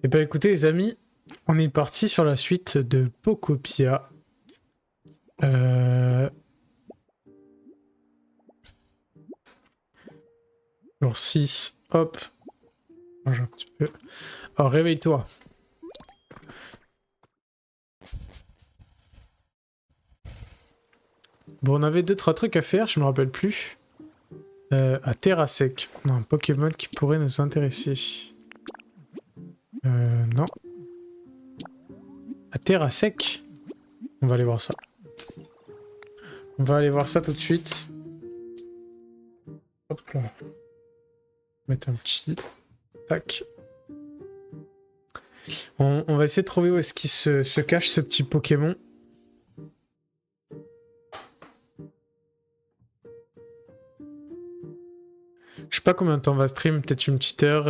Et bah écoutez les amis, on est parti sur la suite de Pokopia. Euh... Jour 6, hop, mange un petit peu. Alors réveille-toi. Bon, on avait 2-3 trucs à faire, je me rappelle plus. À Terrasec, on a un Pokémon qui pourrait nous intéresser. Non. À Terrasec, on va aller voir ça. On va aller voir ça tout de suite. Hop là. Mettre un petit... Tac. On va essayer de trouver où est-ce qu'il se cache ce petit Pokémon. Je sais pas combien de temps on va stream, peut-être une petite heure,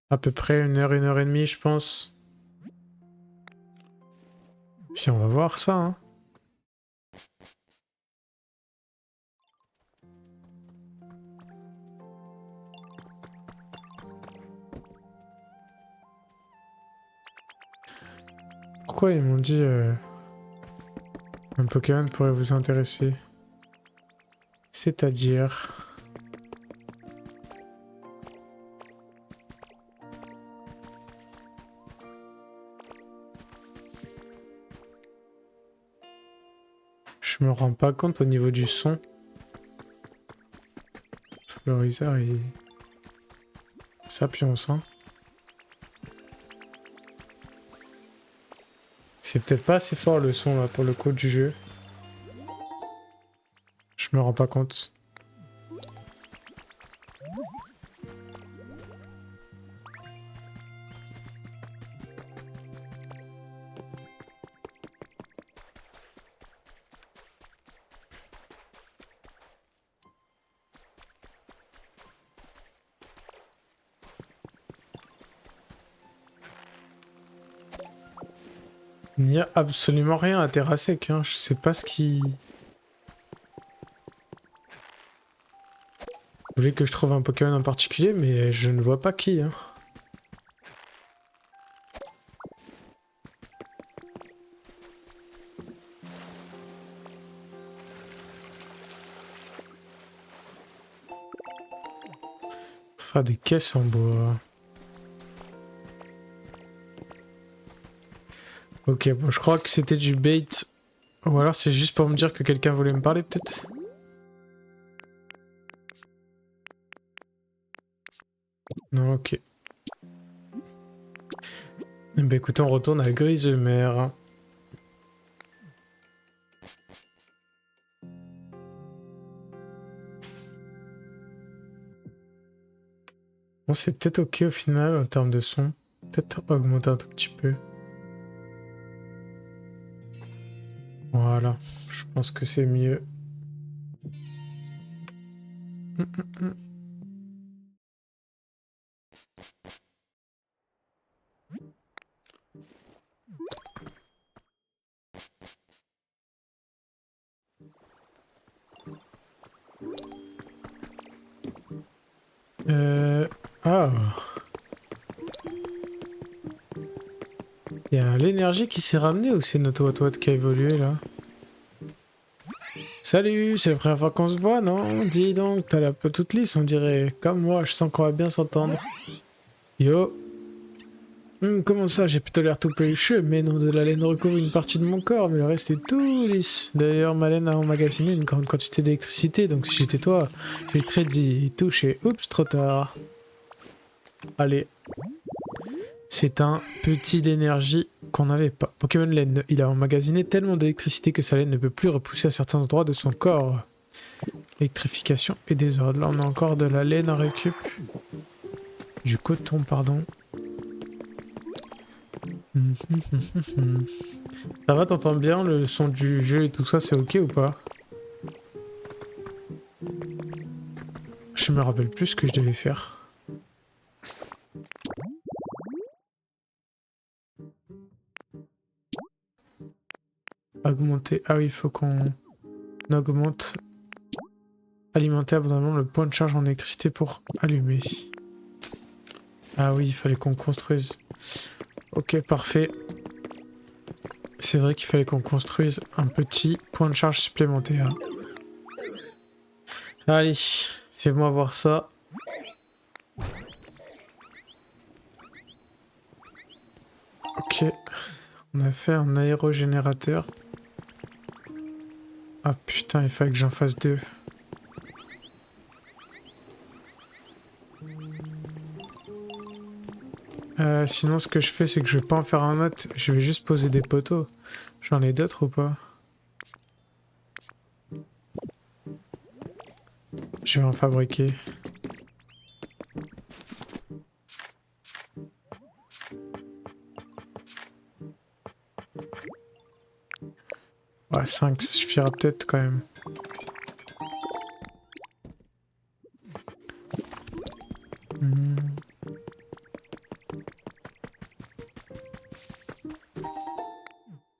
à peu près, une heure et demie, je pense. Puis on va voir ça, hein. Pourquoi ils m'ont dit un Pokémon pourrait vous intéresser? C'est-à-dire... Je me rends pas compte au niveau du son. Florizard et... Sapiens, hein. C'est peut-être pas assez fort le son là pour le coup du jeu. Je me rends pas compte. Il n'y a absolument rien à Terrasec, hein. Je sais pas ce qui... Vous voulez que je trouve un Pokémon en particulier, mais je ne vois pas qui, hein. Faire des caisses en bois. Ok, bon, je crois que c'était du bait. Ou alors c'est juste pour me dire que quelqu'un voulait me parler, peut-être? Non, ok. Eh ben écoutez, on retourne à Grisemer. Bon, c'est peut-être ok au final en termes de son. Peut-être augmenter un tout petit peu. Voilà, je pense que c'est mieux. Hum, hum, hum. Ah, il y a l'énergie qui s'est ramenée ou c'est notre Watwat qui a évolué là? Salut, c'est la première fois qu'on se voit, non? Dis donc, t'as la peau toute lisse, on dirait. Comme moi, je sens qu'on va bien s'entendre. Yo. Comment ça, j'ai plutôt l'air tout pelucheux, mais non, de la laine recouvre une partie de mon corps, mais le reste est tout lisse. D'ailleurs, ma laine a emmagasiné une grande quantité d'électricité, donc si j'étais toi, j'ai très dit toucher. Oups, trop tard. Allez. C'est un petit d'énergie qu'on n'avait pas. Pokémon laine, il a emmagasiné tellement d'électricité que sa laine ne peut plus repousser à certains endroits de son corps. Électrification et désordre. Là, on a encore de la laine à récup. Du coton, pardon. Ça va, t'entends bien le son du jeu et tout ça, c'est ok ou pas? Je me rappelle plus ce que je devais faire. Augmenter. Ah oui, il faut qu'on augmente. Alimenter abondamment le point de charge en électricité pour allumer. Ah oui, il fallait qu'on construise. Ok, parfait. C'est vrai qu'il fallait qu'on construise un petit point de charge supplémentaire. Allez, fais-moi voir ça. Ok, on a fait un aérogénérateur. Ah putain, il fallait que j'en fasse deux. Sinon, ce que je fais, c'est que je vais pas en faire un autre. Je vais juste poser des poteaux. J'en ai d'autres ou pas? Je vais en fabriquer. Ouais, 5, ça suffira peut-être quand même. Hmm.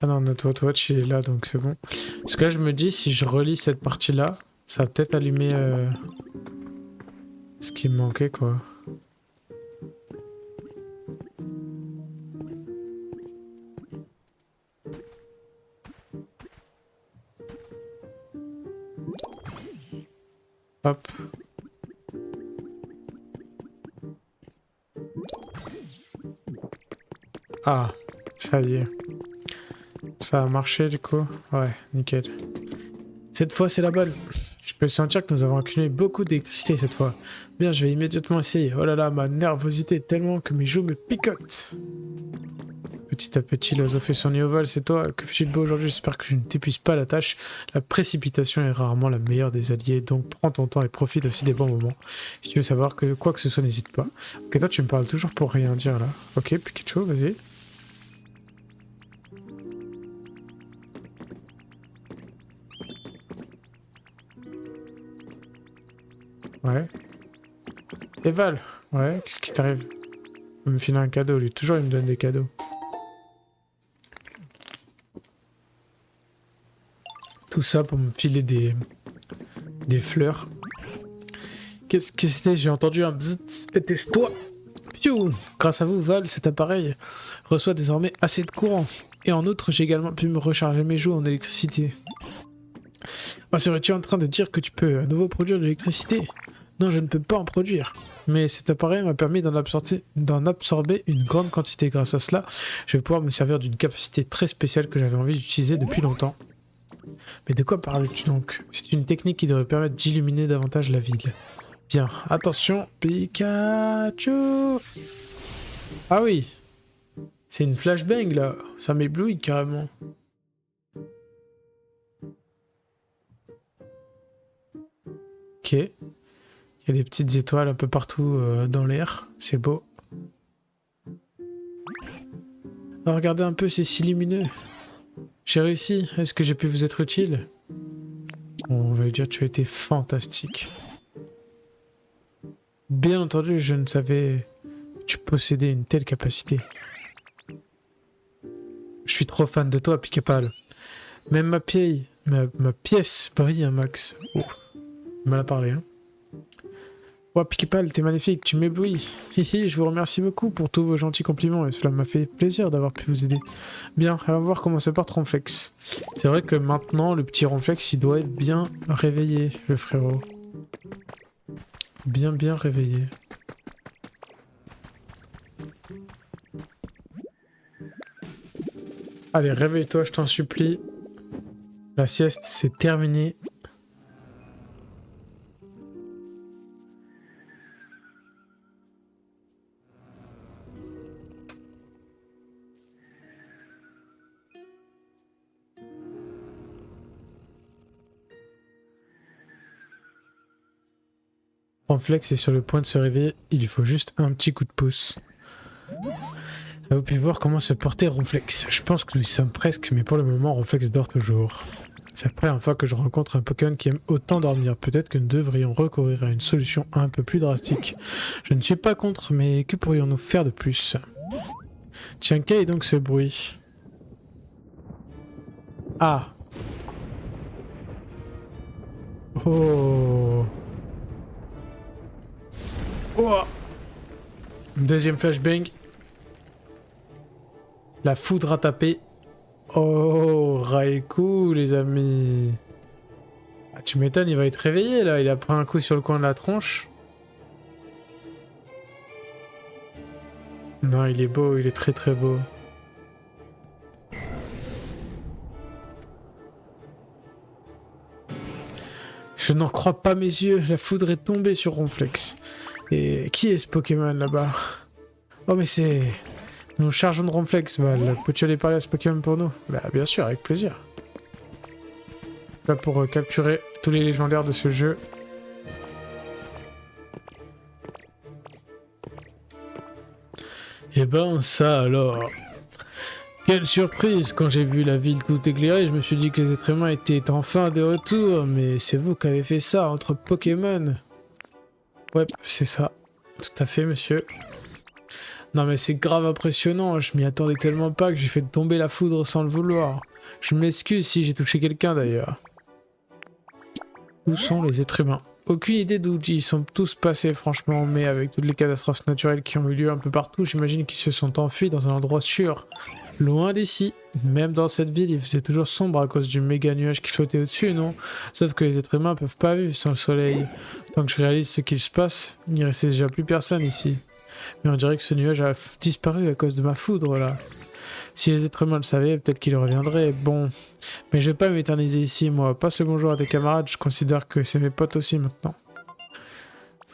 Ah non, notre watch il est là, donc c'est bon. Parce que là, je me dis, si je relis cette partie-là, ça va peut-être allumer ce qui me manquait, quoi. Hop. Ah, ça y est. Ça a marché, du coup. Ouais, nickel. Cette fois, c'est la bonne. Je peux sentir que nous avons accumulé beaucoup d'électricité cette fois. Bien, je vais immédiatement essayer. Oh là là, ma nervosité est tellement que mes joues me picotent. Petit à petit, l'oiseau fait son nid au vol, c'est toi. Que fais-tu de beau aujourd'hui? J'espère que je ne t'épuise pas la tâche. La précipitation est rarement la meilleure des alliés, donc prends ton temps et profite aussi des bons moments. Si tu veux savoir que quoi que ce soit, n'hésite pas. Ok, toi, tu me parles toujours pour rien dire là. Ok, Pikachu, vas-y. Ouais. Et Val, ouais, qu'est-ce qui t'arrive? Il me filer un cadeau, lui. Toujours, il me donne des cadeaux. Tout ça pour me filer des fleurs. Qu'est-ce que c'était? J'ai entendu un bzzz, était-ce toi? Piou! Grâce à vous, Val, cet appareil reçoit désormais assez de courant. Et en outre, j'ai également pu me recharger mes joues en électricité. Serais-tu en train de dire que tu peux à nouveau produire de l'électricité? Non, je ne peux pas en produire. Mais cet appareil m'a permis d'en absorber une grande quantité. Grâce à cela, je vais pouvoir me servir d'une capacité très spéciale que j'avais envie d'utiliser depuis longtemps. Mais de quoi parles-tu donc? C'est une technique qui devrait permettre d'illuminer davantage la ville. Bien, attention, Pikachu! Ah oui! C'est une flashbang là, ça m'éblouit carrément. Ok. Il y a des petites étoiles un peu partout dans l'air, c'est beau. Oh, regardez un peu, c'est si lumineux. J'ai réussi, est-ce que j'ai pu vous être utile? On va lui dire tu as été fantastique. Bien entendu, je ne savais que tu possédais une telle capacité. Je suis trop fan de toi, Pikapal. Même ma pièce brille un max. Oh, mal à parler, hein. Oh, Pikapal, t'es magnifique, tu m'éblouis. Hihi, je vous remercie beaucoup pour tous vos gentils compliments et cela m'a fait plaisir d'avoir pu vous aider. Bien, allons voir comment se porte Ronflex. C'est vrai que maintenant, le petit Ronflex, il doit être bien réveillé, le frérot. Bien réveillé. Allez, réveille-toi, je t'en supplie. La sieste, c'est terminé. Ronflex est sur le point de se réveiller, il lui faut juste un petit coup de pouce. Vous pouvez voir comment se porter Ronflex. Je pense que nous y sommes presque, mais pour le moment, Ronflex dort toujours. C'est la première fois que je rencontre un Pokémon qui aime autant dormir. Peut-être que nous devrions recourir à une solution un peu plus drastique. Je ne suis pas contre, mais que pourrions-nous faire de plus? Tiens, quel est donc ce bruit? Ah! Oh! Oh! Deuxième flashbang. La foudre à taper. Oh, Raikou, les amis. Ah, tu m'étonnes, il va être réveillé, là. Il a pris un coup sur le coin de la tronche. Non, il est beau, il est très très beau. Je n'en crois pas mes yeux, la foudre est tombée sur Ronflex. Et qui est ce Pokémon là-bas? Oh mais c'est... Nous chargeons de Ronflex, Val. Peux-tu aller parler à ce Pokémon pour nous? Bah bien sûr, avec plaisir. Là pour capturer tous les légendaires de ce jeu. Eh ben ça alors... Quelle surprise! Quand j'ai vu la ville tout éclairée, je me suis dit que les êtres humains étaient enfin de retour, mais c'est vous qui avez fait ça entre Pokémon. Ouais, c'est ça. Tout à fait, monsieur. Non mais c'est grave impressionnant, je m'y attendais tellement pas que j'ai fait tomber la foudre sans le vouloir. Je m'excuse si j'ai touché quelqu'un d'ailleurs. Où sont les êtres humains? Aucune idée d'où ils sont tous passés franchement, mais avec toutes les catastrophes naturelles qui ont eu lieu un peu partout, j'imagine qu'ils se sont enfuis dans un endroit sûr. Loin d'ici. Même dans cette ville, il faisait toujours sombre à cause du méga nuage qui flottait au-dessus, non? Sauf que les êtres humains peuvent pas vivre sans le soleil. Tant que je réalise ce qu'il se passe, il restait déjà plus personne ici. Mais on dirait que ce nuage a disparu à cause de ma foudre, là. Si les êtres humains le savaient, peut-être qu'ils reviendraient. Bon, mais je vais pas m'éterniser ici, moi. Passe le bonjour à tes camarades, je considère que c'est mes potes aussi, maintenant.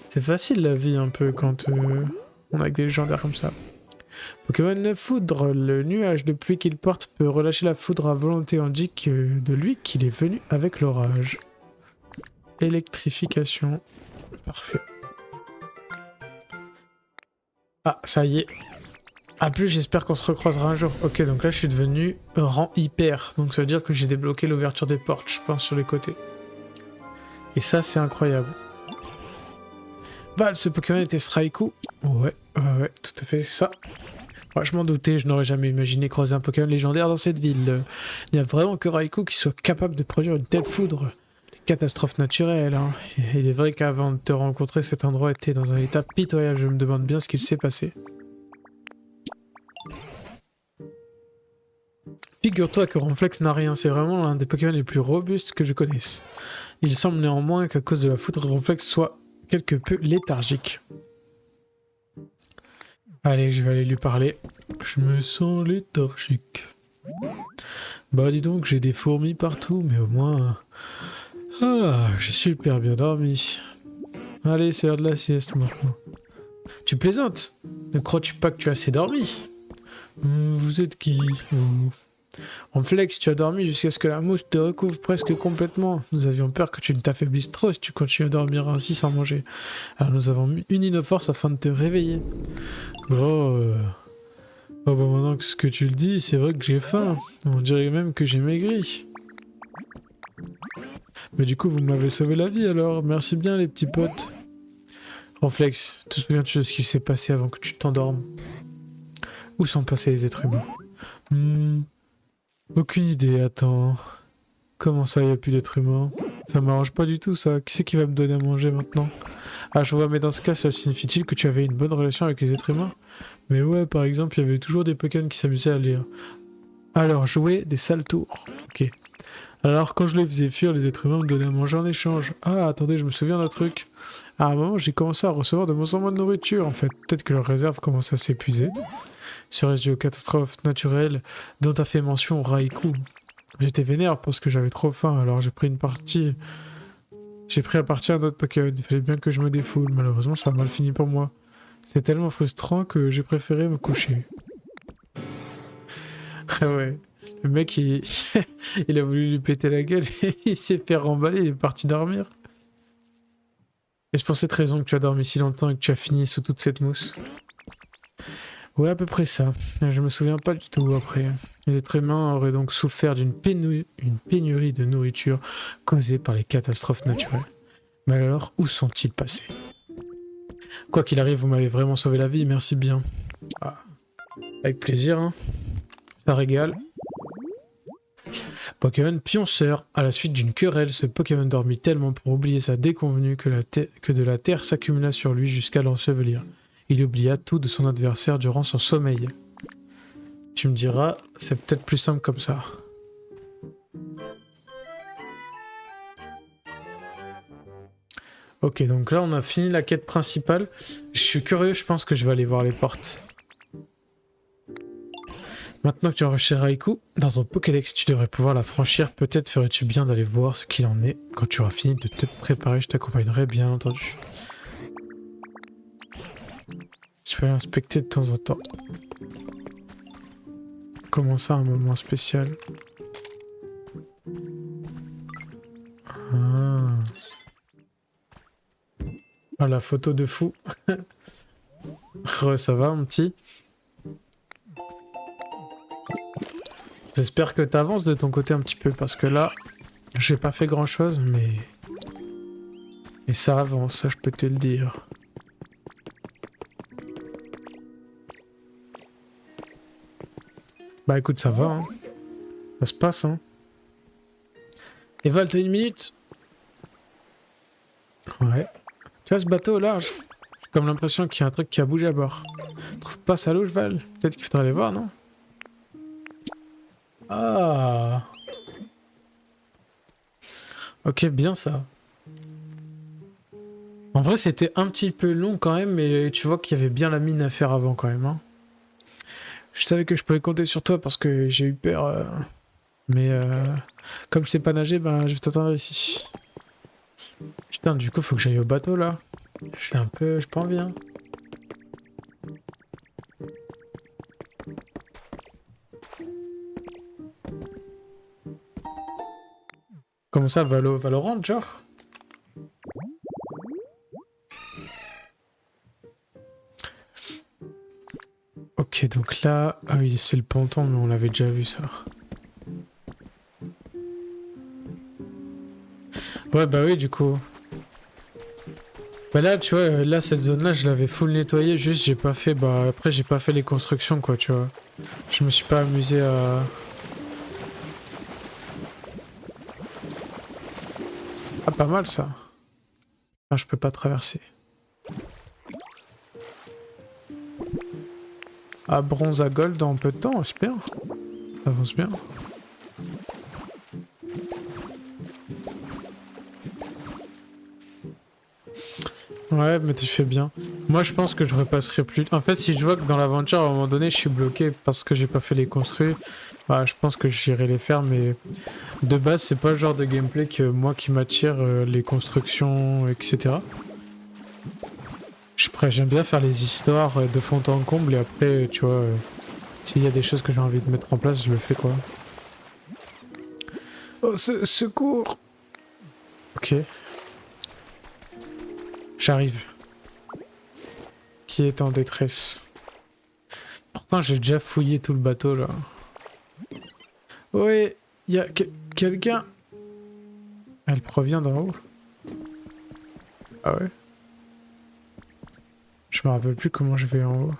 C'est facile, la vie, un peu, quand on a que des légendaires comme ça. Pokémon Foudre, le nuage de pluie qu'il porte peut relâcher la foudre à volonté, indique de lui qu'il est venu avec l'orage. Électrification. Parfait. Ah, ça y est. A plus, j'espère qu'on se recroisera un jour. Ok, donc là je suis devenu rang hyper. Donc ça veut dire que j'ai débloqué l'ouverture des portes, je pense, sur les côtés. Et ça, c'est incroyable. Val, ce Pokémon était Raikou. Ouais, tout à fait ça. Ouais, je m'en doutais, je n'aurais jamais imaginé croiser un Pokémon légendaire dans cette ville. Il n'y a vraiment que Raikou qui soit capable de produire une telle foudre. Les catastrophes naturelles, hein. Et il est vrai qu'avant de te rencontrer, cet endroit était dans un état pitoyable. Je me demande bien ce qu'il s'est passé. Figure-toi que Ronflex n'a rien, c'est vraiment l'un des Pokémon les plus robustes que je connaisse. Il semble néanmoins qu'à cause de la foudre, Ronflex soit quelque peu léthargique. Allez, je vais aller lui parler. Je me sens léthargique. Bah dis donc, j'ai des fourmis partout, mais au moins... Ah, j'ai super bien dormi. Allez, c'est l'heure de la sieste maintenant. Tu plaisantes? Ne crois-tu pas que tu as assez dormi? Vous êtes qui? Ronflex, tu as dormi jusqu'à ce que la mousse te recouvre presque complètement. Nous avions peur que tu ne t'affaiblisses trop si tu continues à dormir ainsi sans manger. Alors nous avons uni nos forces afin de te réveiller. Oh bah maintenant que ce que tu le dis, c'est vrai que j'ai faim. On dirait même que j'ai maigri. Mais du coup, vous m'avez sauvé la vie alors. Merci bien les petits potes. Ronflex, te souviens-tu de ce qui s'est passé avant que tu t'endormes? Où sont passés les êtres humains? Aucune idée, attends. Comment ça, il n'y a plus d'êtres humains? Ça m'arrange pas du tout, ça. Qui c'est qui va me donner à manger maintenant? Ah, je vois, mais dans ce cas, ça signifie-t-il que tu avais une bonne relation avec les êtres humains? Mais ouais, par exemple, il y avait toujours des Pokémon qui s'amusaient à lire. Alors, jouer des sales tours. Ok. Alors, quand je les faisais fuir, les êtres humains me donnaient à manger en échange. Ah, attendez, je me souviens d'un truc. À un moment, j'ai commencé à recevoir de moins en moins de nourriture, en fait. Peut-être que leurs réserves commencent à s'épuiser. Serait-ce dû aux catastrophes naturelles dont a fait mention Raikou? J'étais vénère parce que j'avais trop faim, alors j'ai pris à partie un autre Pokémon. Il fallait bien que je me défoule. Malheureusement, ça a mal fini pour moi. C'était tellement frustrant que j'ai préféré me coucher. Ah ouais, le mec, il... il a voulu lui péter la gueule et il s'est fait remballer, il est parti dormir. Et c'est pour cette raison que tu as dormi si longtemps et que tu as fini sous toute cette mousse? Ouais, à peu près ça. Je me souviens pas du tout après. Les êtres humains auraient donc souffert d'une pénurie de nourriture causée par les catastrophes naturelles. Mais alors, où sont-ils passés? Quoi qu'il arrive, vous m'avez vraiment sauvé la vie, merci bien. Ah, avec plaisir, hein. Ça régale. Pokémon Pionceur. À la suite d'une querelle, ce Pokémon dormit tellement pour oublier sa déconvenue que de la terre s'accumula sur lui jusqu'à l'ensevelir. Il oublia tout de son adversaire durant son sommeil. Tu me diras, c'est peut-être plus simple comme ça. Ok, donc là on a fini la quête principale. Je suis curieux, je pense que je vais aller voir les portes. Maintenant que tu as recherché Raikou, dans ton Pokédex, tu devrais pouvoir la franchir. Peut-être ferais-tu bien d'aller voir ce qu'il en est. Quand tu auras fini de te préparer, je t'accompagnerai, bien entendu. Tu peux aller inspecter de temps en temps. Comment ça, un moment spécial? Ah. Ah, la photo de fou. Ça va, mon petit? J'espère que t'avances de ton côté un petit peu, parce que là, j'ai pas fait grand-chose, mais... Et ça avance, ça je peux te le dire. Bah écoute, ça va, hein. Ça se passe, hein. Et Val, t'as une minute? Ouais. Tu vois ce bateau au large? J'ai comme l'impression qu'il y a un truc qui a bougé à bord. Trouve pas ça louche, Val? Peut-être qu'il faudrait aller voir, non? Ah. Ok, bien ça. En vrai, c'était un petit peu long quand même, mais tu vois qu'il y avait bien la mine à faire avant quand même, hein. Je savais que je pouvais compter sur toi parce que j'ai eu peur. Mais comme je sais pas nager, ben je vais t'attendre ici. Putain, du coup, faut que j'aille au bateau là. Je suis un peu... J'ai pas envie, hein. Comment ça, Valorant, genre? Ok, donc là... Ah oui, c'est le ponton, mais on l'avait déjà vu, ça. Ouais, bah oui, du coup. Bah là, tu vois, là, cette zone-là, je l'avais full nettoyée, juste j'ai pas fait... Bah, après, j'ai pas fait les constructions, quoi, tu vois. Je me suis pas amusé à... Ah, pas mal, ça. Ah, je peux pas traverser. Ah, bronze à gold en peu de temps, c'est bien. Ça avance bien. Ouais, mais tu fais bien. Moi, je pense que je repasserai plus... En fait, si je vois que dans l'aventure, à un moment donné, je suis bloqué parce que j'ai pas fait les construits, bah, je pense que j'irai les faire, mais de base, c'est pas le genre de gameplay que moi qui m'attire, les constructions, etc. J'aime bien faire les histoires de fond en comble, et après, tu vois, s'il y a des choses que j'ai envie de mettre en place, je le fais, quoi. Oh, secours! Ok, j'arrive. Qui est en détresse? Pourtant, j'ai déjà fouillé tout le bateau, là. Oui, il y a quelqu'un. Elle provient d'en haut. Ah ouais? Je me rappelle plus comment je vais en haut.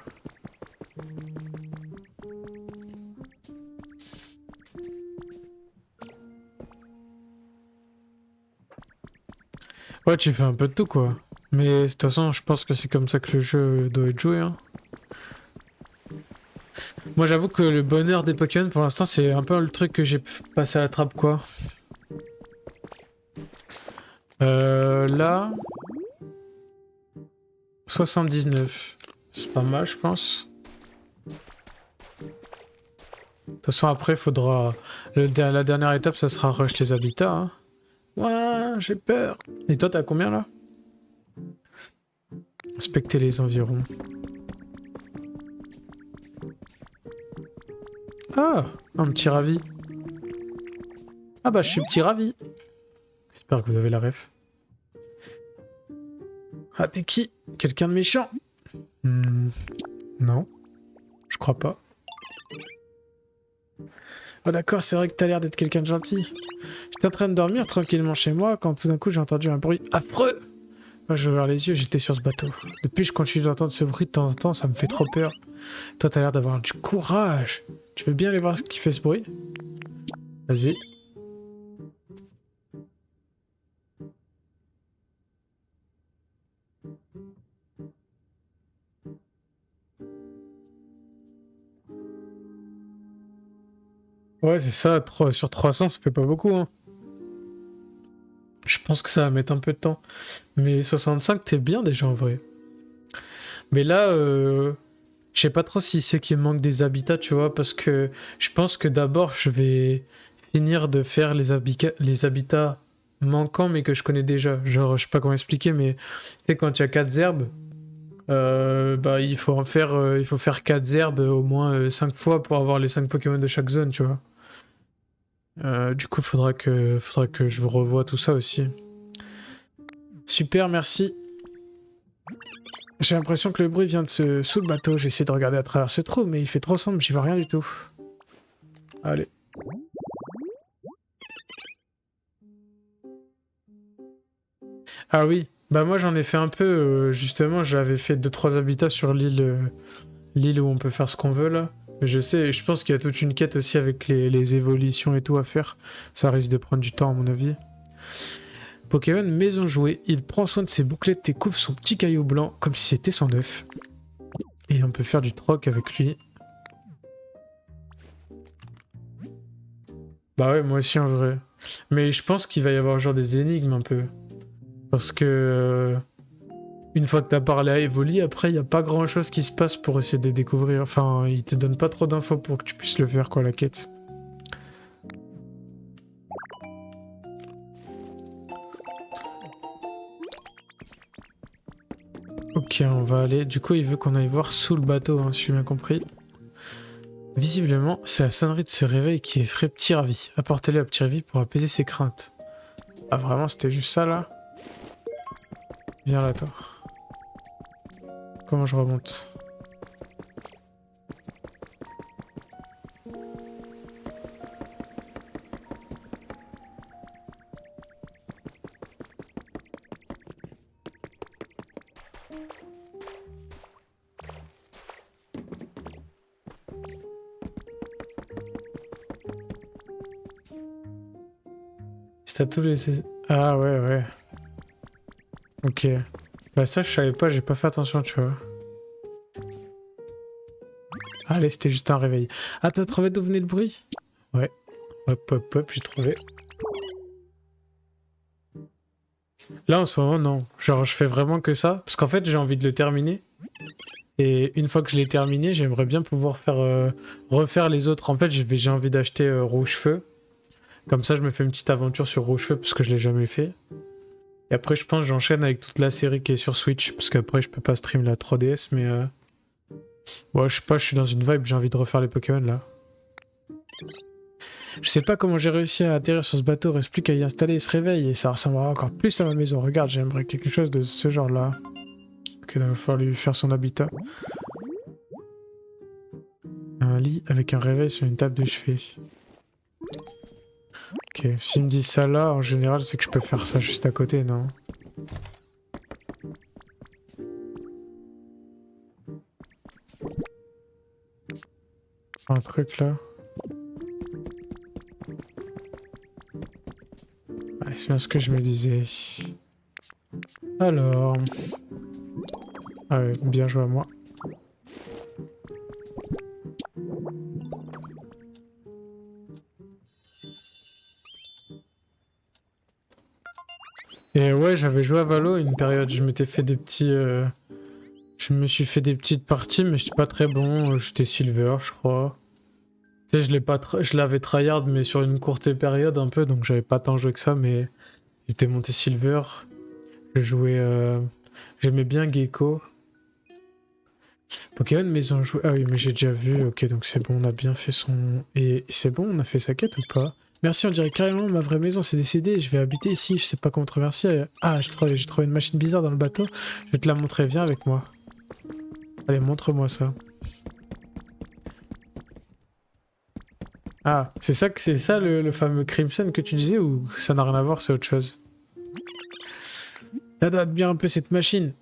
Ouais, tu fais un peu de tout, quoi. Mais de toute façon, je pense que c'est comme ça que le jeu doit être joué, hein. Moi, j'avoue que le bonheur des Pokémon, pour l'instant, c'est un peu le truc que j'ai passé à la trappe, quoi. Là... 79. C'est pas mal, je pense. De toute façon, après, faudra... la dernière étape, ça sera rush les habitats, hein. Ouais, j'ai peur. Et toi, t'as combien, là? Inspecter les environs. Ah, un petit ravi. Ah bah, je suis petit ravi. J'espère que vous avez la ref. Ah, t'es qui? Quelqu'un de méchant? Non, je crois pas. Oh d'accord, c'est vrai que t'as l'air d'être quelqu'un de gentil. J'étais en train de dormir tranquillement chez moi quand tout d'un coup j'ai entendu un bruit affreux. Moi j'ai ouvert les yeux, j'étais sur ce bateau. Depuis je continue d'entendre ce bruit de temps en temps, ça me fait trop peur. Toi t'as l'air d'avoir du courage. Tu veux bien aller voir ce qui fait ce bruit? Vas-y. Ouais, c'est ça, sur 300, ça fait pas beaucoup, hein. Je pense que ça va mettre un peu de temps. Mais 65, t'es bien déjà en vrai. Mais là, je sais pas trop si c'est qu'il manque des habitats, tu vois, parce que je pense que d'abord, je vais finir de faire les habitats manquants, mais que je connais déjà. Genre, je sais pas comment expliquer, mais tu sais, quand il y a 4 herbes, bah, il faut faire 4 herbes au moins 5 fois pour avoir les 5 Pokémon de chaque zone, tu vois. Du coup, faudra que je revoie tout ça aussi. Super, merci. J'ai l'impression que le bruit vient de sous le bateau. J'essaie de regarder à travers ce trou, mais il fait trop sombre, j'y vois rien du tout. Allez. Ah oui, bah moi j'en ai fait un peu, justement, j'avais fait 2-3 habitats sur l'île où on peut faire ce qu'on veut là. Mais je sais, je pense qu'il y a toute une quête aussi avec les évolutions et tout à faire. Ça risque de prendre du temps à mon avis. Pokémon Maison Jouée, il prend soin de ses bouclettes et couvre son petit caillou blanc comme si c'était son œuf. Et on peut faire du troc avec lui. Bah ouais, moi aussi en vrai. Mais je pense qu'il va y avoir genre des énigmes un peu. Parce que une fois que t'as parlé à Evoli, après il y a pas grand chose qui se passe pour essayer de les découvrir. Enfin, il te donne pas trop d'infos pour que tu puisses le faire quoi la quête. Ok, on va aller. Du coup, il veut qu'on aille voir sous le bateau, hein, si j'ai bien compris. Visiblement, c'est la sonnerie de ce réveil qui effraie Petit Ravi. Apportez-le à Petit Ravi pour apaiser ses craintes. Ah vraiment, c'était juste ça là? Viens là toi. Comment je remonte? Si t'as tous les... Ah ouais, ouais. Ok. Bah ça, je savais pas, j'ai pas fait attention, tu vois. Allez, c'était juste un réveil. Ah, t'as trouvé d'où venait le bruit? Ouais. Hop, hop, hop, j'ai trouvé. Là, en ce moment, non. Genre, je fais vraiment que ça. Parce qu'en fait, j'ai envie de le terminer. Et une fois que je l'ai terminé, j'aimerais bien pouvoir faire refaire les autres. En fait, j'ai envie d'acheter Rouge Feu. Comme ça, je me fais une petite aventure sur Rouge Feu parce que je l'ai jamais fait. Et après, je pense que j'enchaîne avec toute la série qui est sur Switch. Parce qu'après, je peux pas stream la 3DS, mais... Ouais, je sais pas, je suis dans une vibe, j'ai envie de refaire les Pokémon, là. Je sais pas comment j'ai réussi à atterrir sur ce bateau, reste plus qu'à y installer et se réveille, et ça ressemblera encore plus à ma maison. Regarde, j'aimerais quelque chose de ce genre-là. Ok, il va falloir lui faire son habitat. Un lit avec un réveil sur une table de chevet. Ok, s'il me dit ça là, en général, c'est que je peux faire ça juste à côté, non? Un truc là. Ouais, c'est bien ce que je me disais. Alors... Ah ouais, bien joué à moi. Et ouais, j'avais joué à Valo une période, je m'étais fait des petits... Je me suis fait des petites parties, mais j'étais pas très bon, j'étais Silver, je crois. Tu sais, je l'avais tryhard, mais sur une courte période un peu, donc j'avais pas tant joué que ça, mais j'étais monté Silver. Je jouais... J'aimais bien Gecko. Pokémon Maison Jouée... Ah oui, mais j'ai déjà vu, ok, donc c'est bon, on a bien fait son... Et c'est bon, on a fait sa quête ou pas? Merci, on dirait carrément ma vraie maison s'est décédée, je vais habiter ici, je sais pas comment traverser. Ah, j'ai trouvé une machine bizarre dans le bateau, je vais te la montrer, viens avec moi. Allez, montre-moi ça. Ah, c'est ça le fameux Crimson que tu disais ou ça n'a rien à voir, c'est autre chose? Ça date bien un peu cette machine.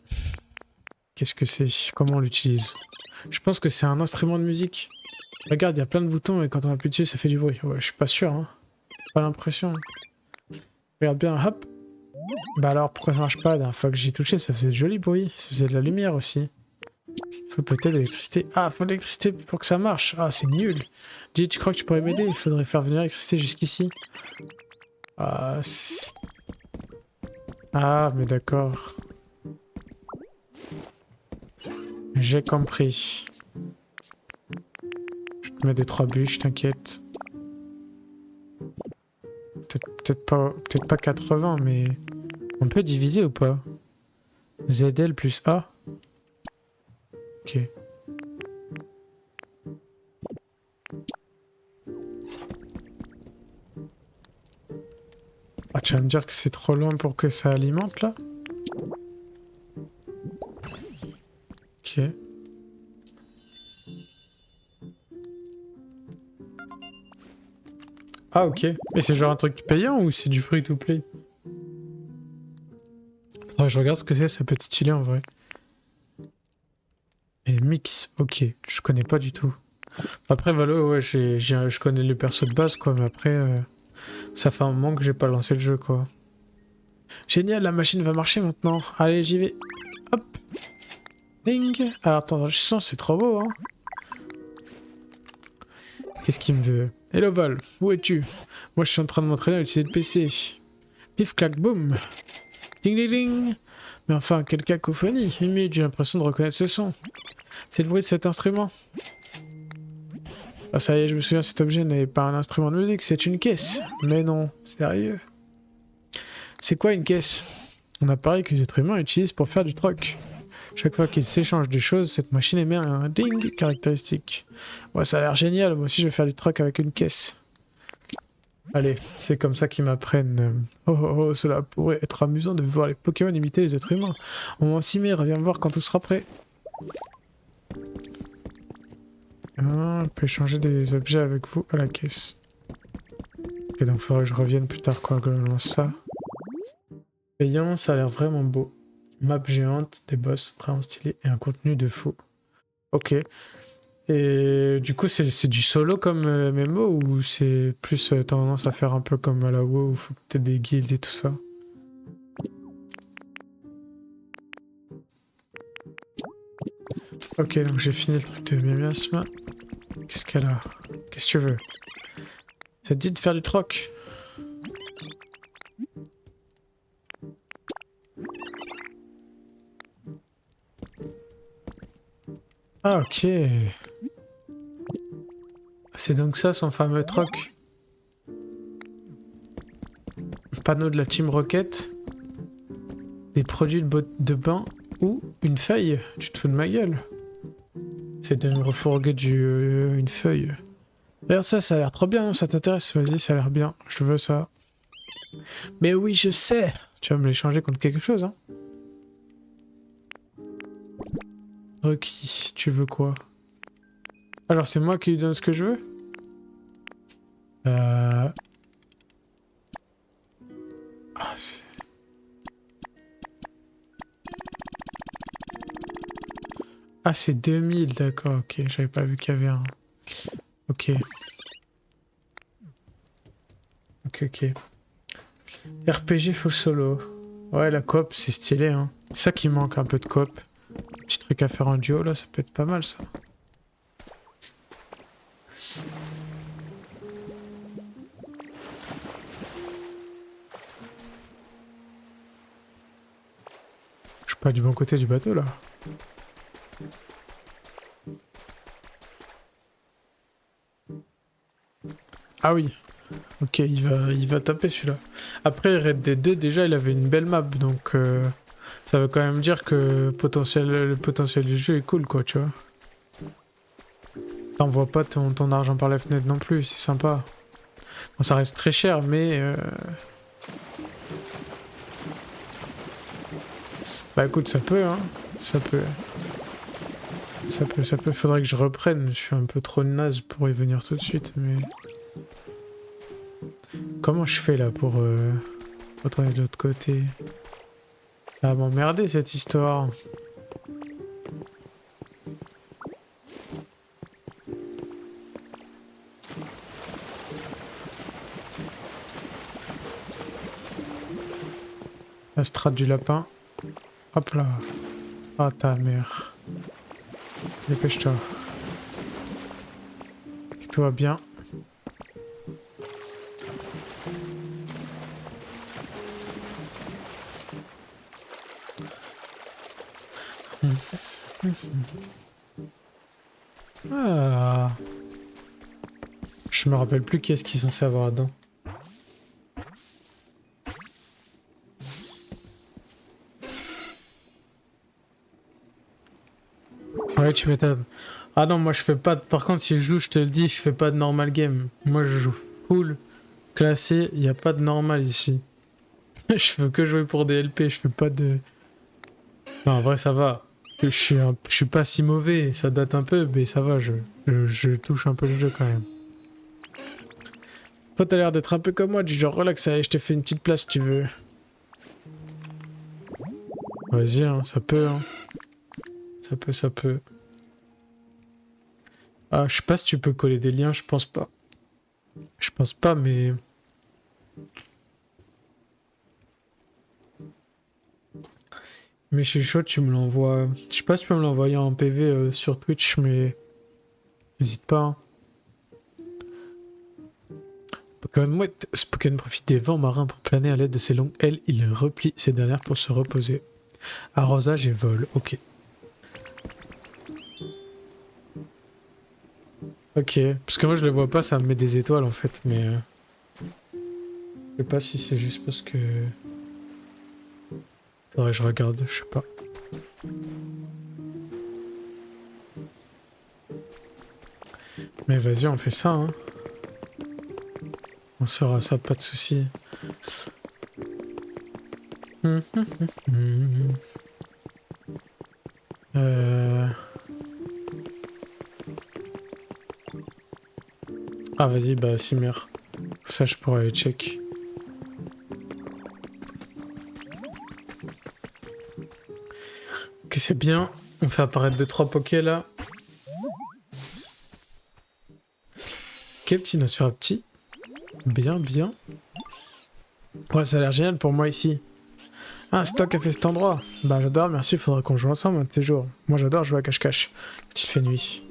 Qu'est-ce que c'est? Comment on l'utilise? Je pense que c'est un instrument de musique. Regarde, il y a plein de boutons et quand on appuie dessus, ça fait du bruit. Ouais, je suis pas sûr, hein. Pas l'impression. Regarde bien, hop. Bah alors, pourquoi ça marche pas? La dernière fois que j'y touché, ça faisait de joli bruit. Ça faisait de la lumière aussi. Faut peut-être de l'électricité. Ah, faut de l'électricité pour que ça marche. Ah, c'est nul. Dis, tu crois que tu pourrais m'aider? Il faudrait faire venir l'électricité jusqu'ici. Ah, ah, mais d'accord. J'ai compris. Je te mets des 3 bûches, t'inquiète. Peut-être pas 80, mais... On peut diviser ou pas? ZL plus A? Ok. Ah, tu vas me dire que c'est trop loin pour que ça alimente, là? Ok. Ah, ok. Et c'est genre un truc payant ou c'est du free to play? Faudrait que je regarde ce que c'est, ça peut être stylé en vrai. Et mix, ok. Je connais pas du tout. Après, Valo, ouais, je connais le perso de base, quoi, mais après, ça fait un moment que j'ai pas lancé le jeu, quoi. Génial, la machine va marcher maintenant. Allez, j'y vais. Hop. Ding. Alors, attends, je sens, c'est trop beau, hein. Qu'est-ce qu'il me veut? Hello Val, où es-tu? Moi, je suis en train de m'entraîner à utiliser le PC. Pif, clac, boum. Ding, ding, ding. Mais enfin, quelle cacophonie. Une minute, j'ai l'impression de reconnaître ce son. C'est le bruit de cet instrument. Ah, ça y est, je me souviens, cet objet n'est pas un instrument de musique, c'est une caisse. Mais non, sérieux. C'est quoi une caisse? Un appareil que les êtres humains utilisent pour faire du troc. Chaque fois qu'ils s'échangent des choses, cette machine émet un ding caractéristique. Ouais, ça a l'air génial, moi aussi je vais faire du troc avec une caisse. Allez, c'est comme ça qu'ils m'apprennent. Oh oh oh, cela pourrait être amusant de voir les Pokémon imiter les êtres humains. On va s'y met, reviens me voir quand tout sera prêt. Ah, on peut échanger des objets avec vous à la caisse. Ok, donc faudrait que je revienne plus tard, quoi, globalement ça. Payant, ça a l'air vraiment beau. Map géante, des boss vraiment stylés et un contenu de fou. Ok. Et du coup, c'est du solo comme MMO ou c'est plus tendance à faire un peu comme à la WoW où il faut peut-être des guildes et tout ça? Ok, donc j'ai fini le truc de miasme. Qu'est-ce qu'elle a? Qu'est-ce que tu veux? Ça te dit de faire du troc? Ah, ok. C'est donc ça son fameux troc. Panneau de la Team Rocket. Des produits de bain ou une feuille. Tu te fous de ma gueule. C'est de me refourguer une feuille. Regarde ça, ça a l'air trop bien, ça t'intéresse? Vas-y, ça a l'air bien, je veux ça. Mais oui, je sais. Tu vas me l'échanger contre quelque chose, hein? Requis, tu veux quoi? Alors c'est moi qui lui donne ce que je veux? Ah, c'est 2000, d'accord, ok, j'avais pas vu qu'il y avait un... Ok. Ok. RPG full solo. Ouais, la coop, c'est stylé, hein. C'est ça qui manque, un peu de coop. Petit truc à faire en duo, là, ça peut être pas mal, ça. Je suis pas du bon côté du bateau, là. Ah oui. Ok, il va taper celui-là. Après, Red Dead 2, déjà, il avait une belle map, donc ça veut quand même dire que le potentiel du jeu est cool, quoi, tu vois. T'envoies pas ton argent par la fenêtre non plus, c'est sympa. Bon, ça reste très cher, mais... Bah écoute, ça peut, hein. Ça peut. Faudrait que je reprenne. Je suis un peu trop naze pour y venir tout de suite, mais... Comment je fais là pour retourner de l'autre côté? Ça va m'emmerder cette histoire. La strate du lapin. Hop là. Ah ta mère. Dépêche-toi. Que tout va bien. Ah. Je me rappelle plus qui est-ce qu'ils sont censé avoir là-dedans. Ouais, tu m'étonnes. Ah non, moi je fais pas de... Par contre, si je joue, je te le dis, je fais pas de normal game. Moi je joue full classé, il y a pas de normal ici. Je veux que jouer pour des LP, je fais pas de... Non, en vrai ça va. Je suis pas si mauvais, ça date un peu, mais ça va, je touche un peu le jeu quand même. Toi t'as l'air d'être un peu comme moi, du genre relax, allez, je te fais une petite place si tu veux. Vas-y, hein, ça peut, hein. Ça peut. Ah, je sais pas si tu peux coller des liens, je pense pas. Je pense pas, mais... Mais je suis chaud, tu me l'envoies. Je sais pas si tu peux me l'envoyer en PV sur Twitch, mais... N'hésite pas, hein. Pokémon Mouette. Ce Pokémon profite des vents marins pour planer à l'aide de ses longues ailes. Il replie ses dernières pour se reposer. Arrosage et vol, ok. Ok, parce que moi je le vois pas, ça me met des étoiles en fait, mais... Je sais pas si c'est juste parce que... Faudrait que je regarde, je sais pas. Mais vas-y, on fait ça, hein. On se fera ça, pas de soucis. Ah vas-y, bah Simmer. Ça je pourrais aller check. Ok, c'est bien. On fait apparaître 2-3 pokés là. Ok, petit Nosferatu petit. Bien, bien. Ouais, ça a l'air génial pour moi ici. Ah, c'est toi qui as fait cet endroit. Bah j'adore, merci, faudra qu'on joue ensemble un de ces jours. Moi j'adore jouer à cache-cache. Quand il fait nuit.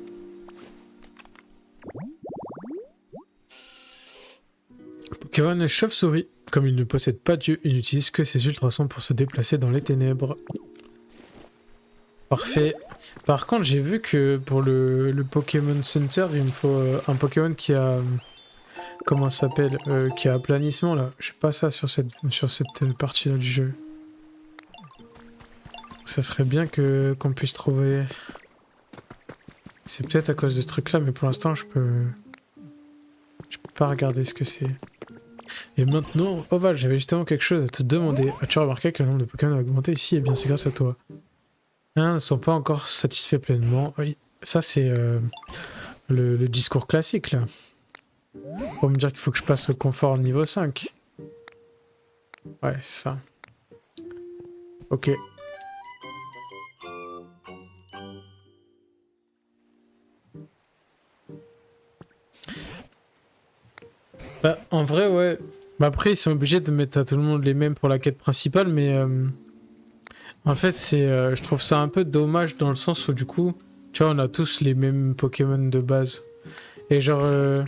Pokémon chauve-souris. Comme il ne possède pas d'yeux, il n'utilise que ses ultrasons pour se déplacer dans les ténèbres. Parfait. Par contre, j'ai vu que pour le Pokémon Center, il me faut un Pokémon qui a... Comment ça s'appelle qui a aplanissement là. J'ai pas ça sur cette partie-là du jeu. Ça serait bien qu'on puisse trouver... C'est peut-être à cause de ce truc-là, mais pour l'instant, je peux pas regarder ce que c'est. Et maintenant, Oval, j'avais justement quelque chose à te demander. As-tu remarqué que le nombre de Pokémon a augmenté ici? Eh bien, c'est grâce à toi. Ne sont pas encore satisfaits pleinement. Oui, ça, c'est le discours classique, là. Pour me dire qu'il faut que je passe au confort niveau 5. Ouais, c'est ça. Ok. Bah, en vrai, ouais. Bah après, ils sont obligés de mettre à tout le monde les mêmes pour la quête principale, mais... En fait, je trouve ça un peu dommage dans le sens où, du coup, tu vois, on a tous les mêmes Pokémon de base. Et genre...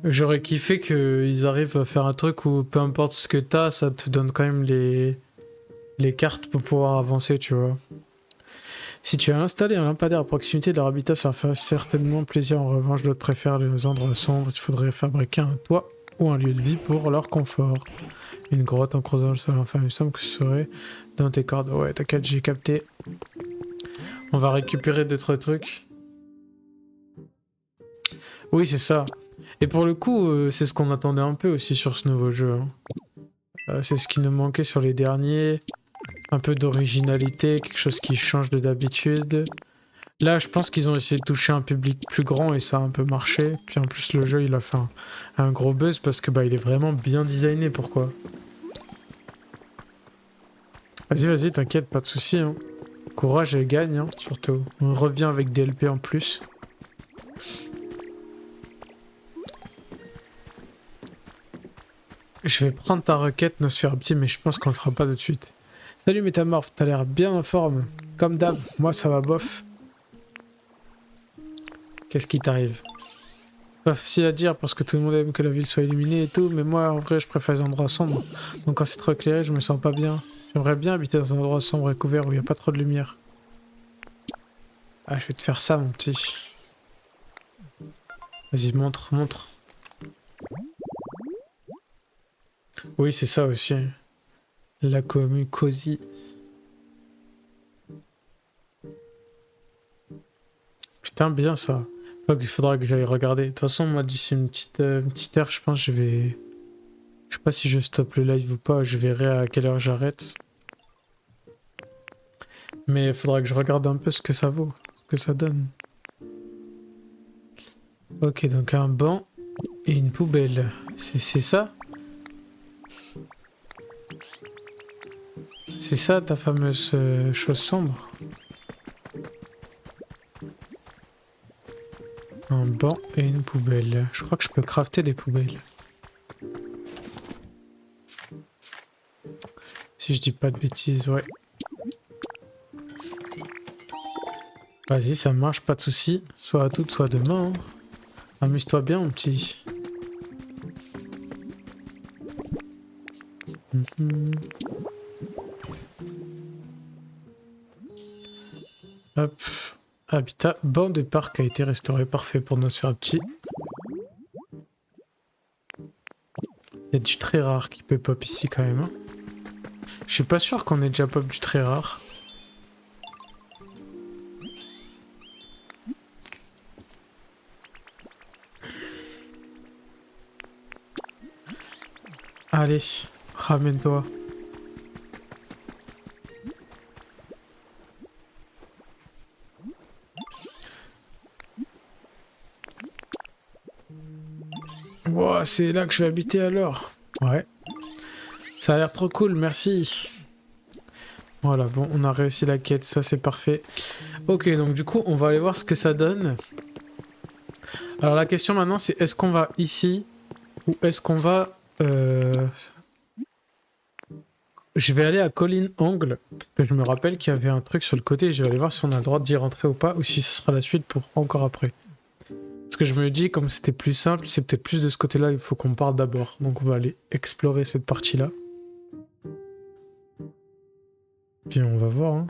J'aurais kiffé qu'ils arrivent à faire un truc où peu importe ce que t'as, ça te donne quand même les cartes pour pouvoir avancer, tu vois. Si tu as installé un lampadaire à proximité de leur habitat, ça leur fera certainement plaisir. En revanche, d'autres préfèrent les endroits sombres. Il faudrait fabriquer un toit ou un lieu de vie pour leur confort. Une grotte en creusant le sol. Enfin, il me semble que ce serait dans tes cordes. Ouais, t'inquiète, j'ai capté. On va récupérer 2-3 trucs. Oui, c'est ça. Et pour le coup, c'est ce qu'on attendait un peu aussi sur ce nouveau jeu. Hein. C'est ce qui nous manquait sur les derniers. Un peu d'originalité, quelque chose qui change de d'habitude. Là, je pense qu'ils ont essayé de toucher un public plus grand et ça a un peu marché. Puis en plus, le jeu, il a fait un gros buzz parce que bah, il est vraiment bien designé. Pourquoi? Vas-y, vas-y, t'inquiète, pas de soucis. Hein. Courage et gagne, hein, surtout. On revient avec des LP en plus. Je vais prendre ta requête, Nosferatu, mais je pense qu'on le fera pas tout de suite. Salut Métamorphe, t'as l'air bien en forme. Comme d'hab, moi ça va bof. Qu'est-ce qui t'arrive? Pas facile à dire parce que tout le monde aime que la ville soit illuminée et tout, mais moi en vrai je préfère les endroits sombres. Donc quand c'est trop éclairé, je me sens pas bien. J'aimerais bien habiter dans un endroit sombre et couvert où il n'y a pas trop de lumière. Ah, je vais te faire ça, mon petit. Vas-y, montre, montre. Oui, c'est ça aussi. La commu cosy. Putain, bien ça. Il faudra que j'aille regarder. De toute façon, moi, d'ici une petite heure, je pense, je vais... Je sais pas si je stoppe le live ou pas, je verrai à quelle heure j'arrête. Mais il faudra que je regarde un peu ce que ça vaut, ce que ça donne. Ok, donc un banc et une poubelle. C'est ça? C'est ça ta fameuse chose sombre? Un banc et une poubelle. Je crois que je peux crafter des poubelles. Si je dis pas de bêtises, ouais. Vas-y, ça marche, pas de soucis. Soit à toutes, soit demain. Hein. Amuse-toi bien, mon petit. Hop. Habitat. Banc de parc a été restauré. Parfait pour nos faire petit. Il y a du très rare qui peut pop ici quand même. Hein. Je suis pas sûr qu'on ait déjà pop du très rare. Allez, ramène-toi. Wow, c'est là que je vais habiter alors. Ouais. Ça a l'air trop cool, merci. Voilà, bon, on a réussi la quête, ça c'est parfait. Ok, donc du coup, on va aller voir ce que ça donne. Alors la question maintenant, c'est est-ce qu'on va ici ou est-ce qu'on va... Je vais aller à Colline Angle, parce que je me rappelle qu'il y avait un truc sur le côté, et je vais aller voir si on a le droit d'y rentrer ou pas, ou si ce sera la suite pour encore après. Parce que je me dis, comme c'était plus simple, c'est peut-être plus de ce côté-là, il faut qu'on parte d'abord. Donc on va aller explorer cette partie-là. Puis on va voir, hein.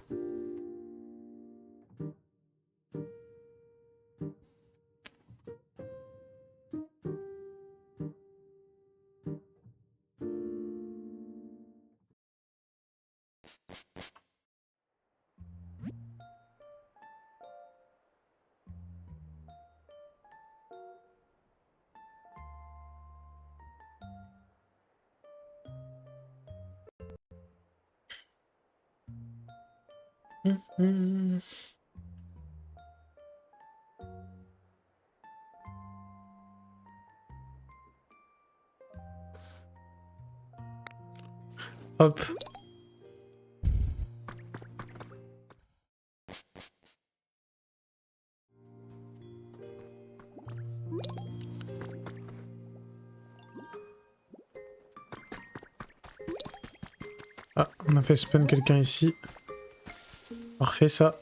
Hop. Ah, on a fait spawn quelqu'un ici. Parfait ça.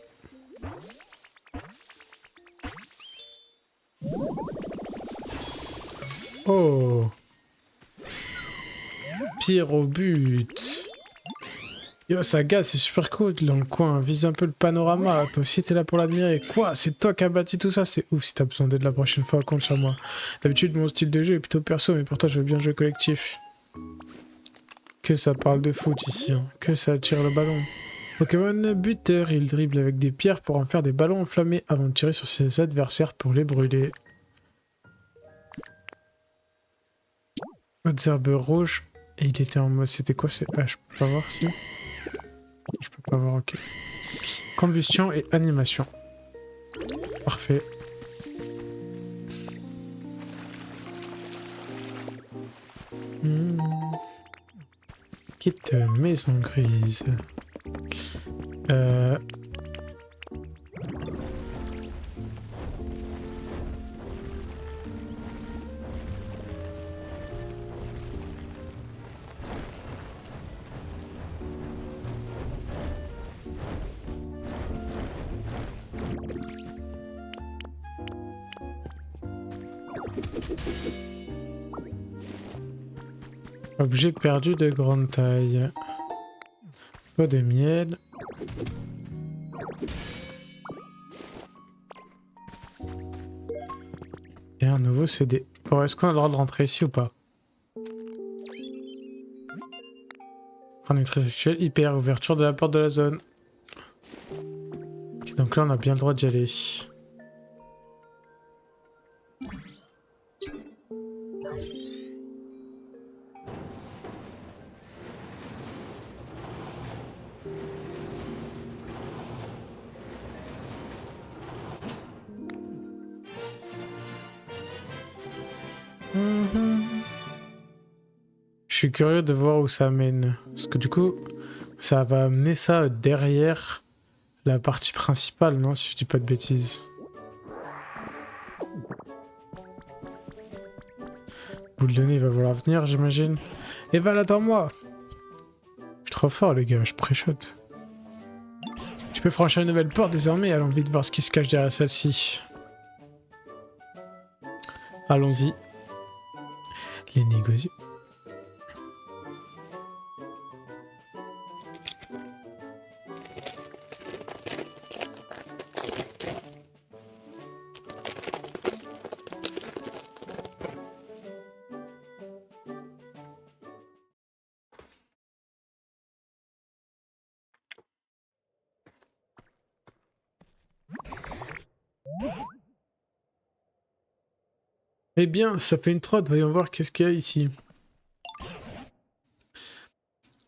Oh. Pire au but. Yo, ça gaz, c'est super cool dans le coin. Vise un peu le panorama. Toi aussi, t'es là pour l'admirer. Quoi? C'est toi qui as bâti tout ça? C'est ouf si t'as besoin d'aide la prochaine fois. Compte sur moi. D'habitude, mon style de jeu est plutôt perso, mais pour toi, je veux bien jouer collectif. Que ça parle de foot ici. Hein. Que ça tire le ballon. Pokémon buteur. Il dribble avec des pierres pour en faire des ballons enflammés avant de tirer sur ses adversaires pour les brûler. Autres herbes rouges. Et il était en mode... C'était quoi? Ah, je peux pas voir si... Je peux pas voir, ok. Combustion et animation. Parfait. Quitte maison grise. Objet perdu de grande taille. Pot de miel. Et un nouveau CD. Bon, est-ce qu'on a le droit de rentrer ici ou pas? Paramétrie sexuelle, hyper, ouverture de la porte de la zone. Ok, donc là on a bien le droit d'y aller. Je suis curieux de voir où ça mène. Parce que du coup, ça va amener ça derrière la partie principale, non? Si je dis pas de bêtises. Boule de nez, il va vouloir venir, j'imagine. Et Val, attends-moi! Je suis trop fort, les gars, je pré-shot. Tu peux franchir une nouvelle porte désormais, allons vite voir ce qui se cache derrière celle-ci. Allons-y. Les négocier. Eh bien, ça fait une trotte, voyons voir qu'est-ce qu'il y a ici.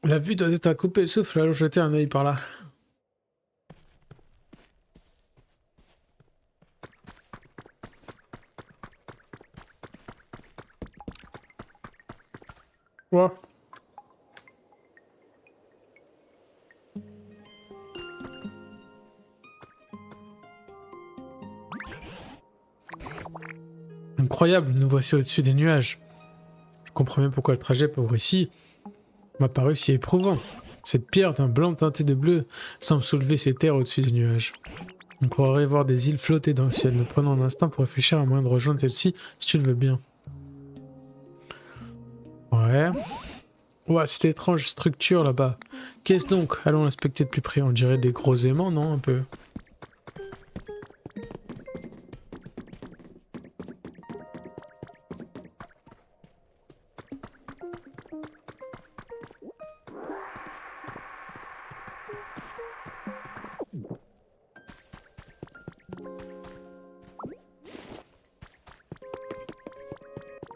La vue doit être à couper le souffle, allons jeter un œil par là. Quoi? Incroyable, nous voici au-dessus des nuages. Je comprends même pourquoi le trajet pour ici m'a paru si éprouvant. Cette pierre d'un blanc teinté de bleu semble soulever ses terres au-dessus des nuages. On croirait voir des îles flotter dans le ciel. Nous prenons un instant pour réfléchir à moyen de rejoindre celle-ci, si tu le veux bien. Ouais. Ouah, cette étrange structure là-bas. Qu'est-ce donc? Allons l'inspecter de plus près. On dirait des gros aimants, non? Un peu.